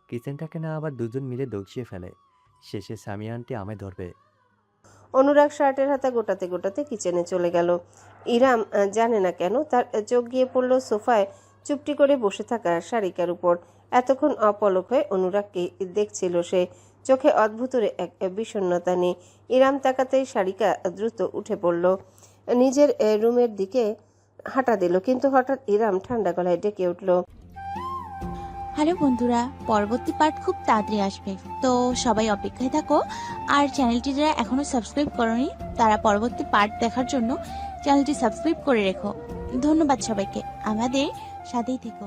কিচেনটাকে না আবার দুজন মিলে দোষিয়ে ফেলে, শেষে স্বামী আন্টি আমায় ধরবে। অনুরাগ শার্টের হাতা গোটাতে গোটাতে কিচেনে চলে গেল। ইরাম জানে না কেন তার চোখ গিয়ে পড়ল সোফায় চুপটি করে বসে থাকা সারিকার উপর। এতক্ষণ অপলক হয়ে অনুরাগকে দেখছিল সে। চোখে অদ্ভুতরে এক বিষণ্ণতা নেই। ইরাম তাকাতেই সারিকা দ্রুত উঠে পড়ল, নিজের রুমের দিকে হাঁটা দিল, কিন্তু হঠাৎ ইরাম ঠান্ডা গলায় ডেকে উঠল, হ্যালো বন্ধুরা, পরবর্তী পার্ট খুব তাড়াতাড়ি আসবে, তো সবাই অপেক্ষায় থাকো। আর চ্যানেলটি যারা এখনো সাবস্ক্রাইব করোনি তারা পরবর্তী পার্ট দেখার জন্য চ্যানেলটি সাবস্ক্রাইব করে রেখো। ধন্যবাদ সবাইকে, আমাদের সাথেই থেকো।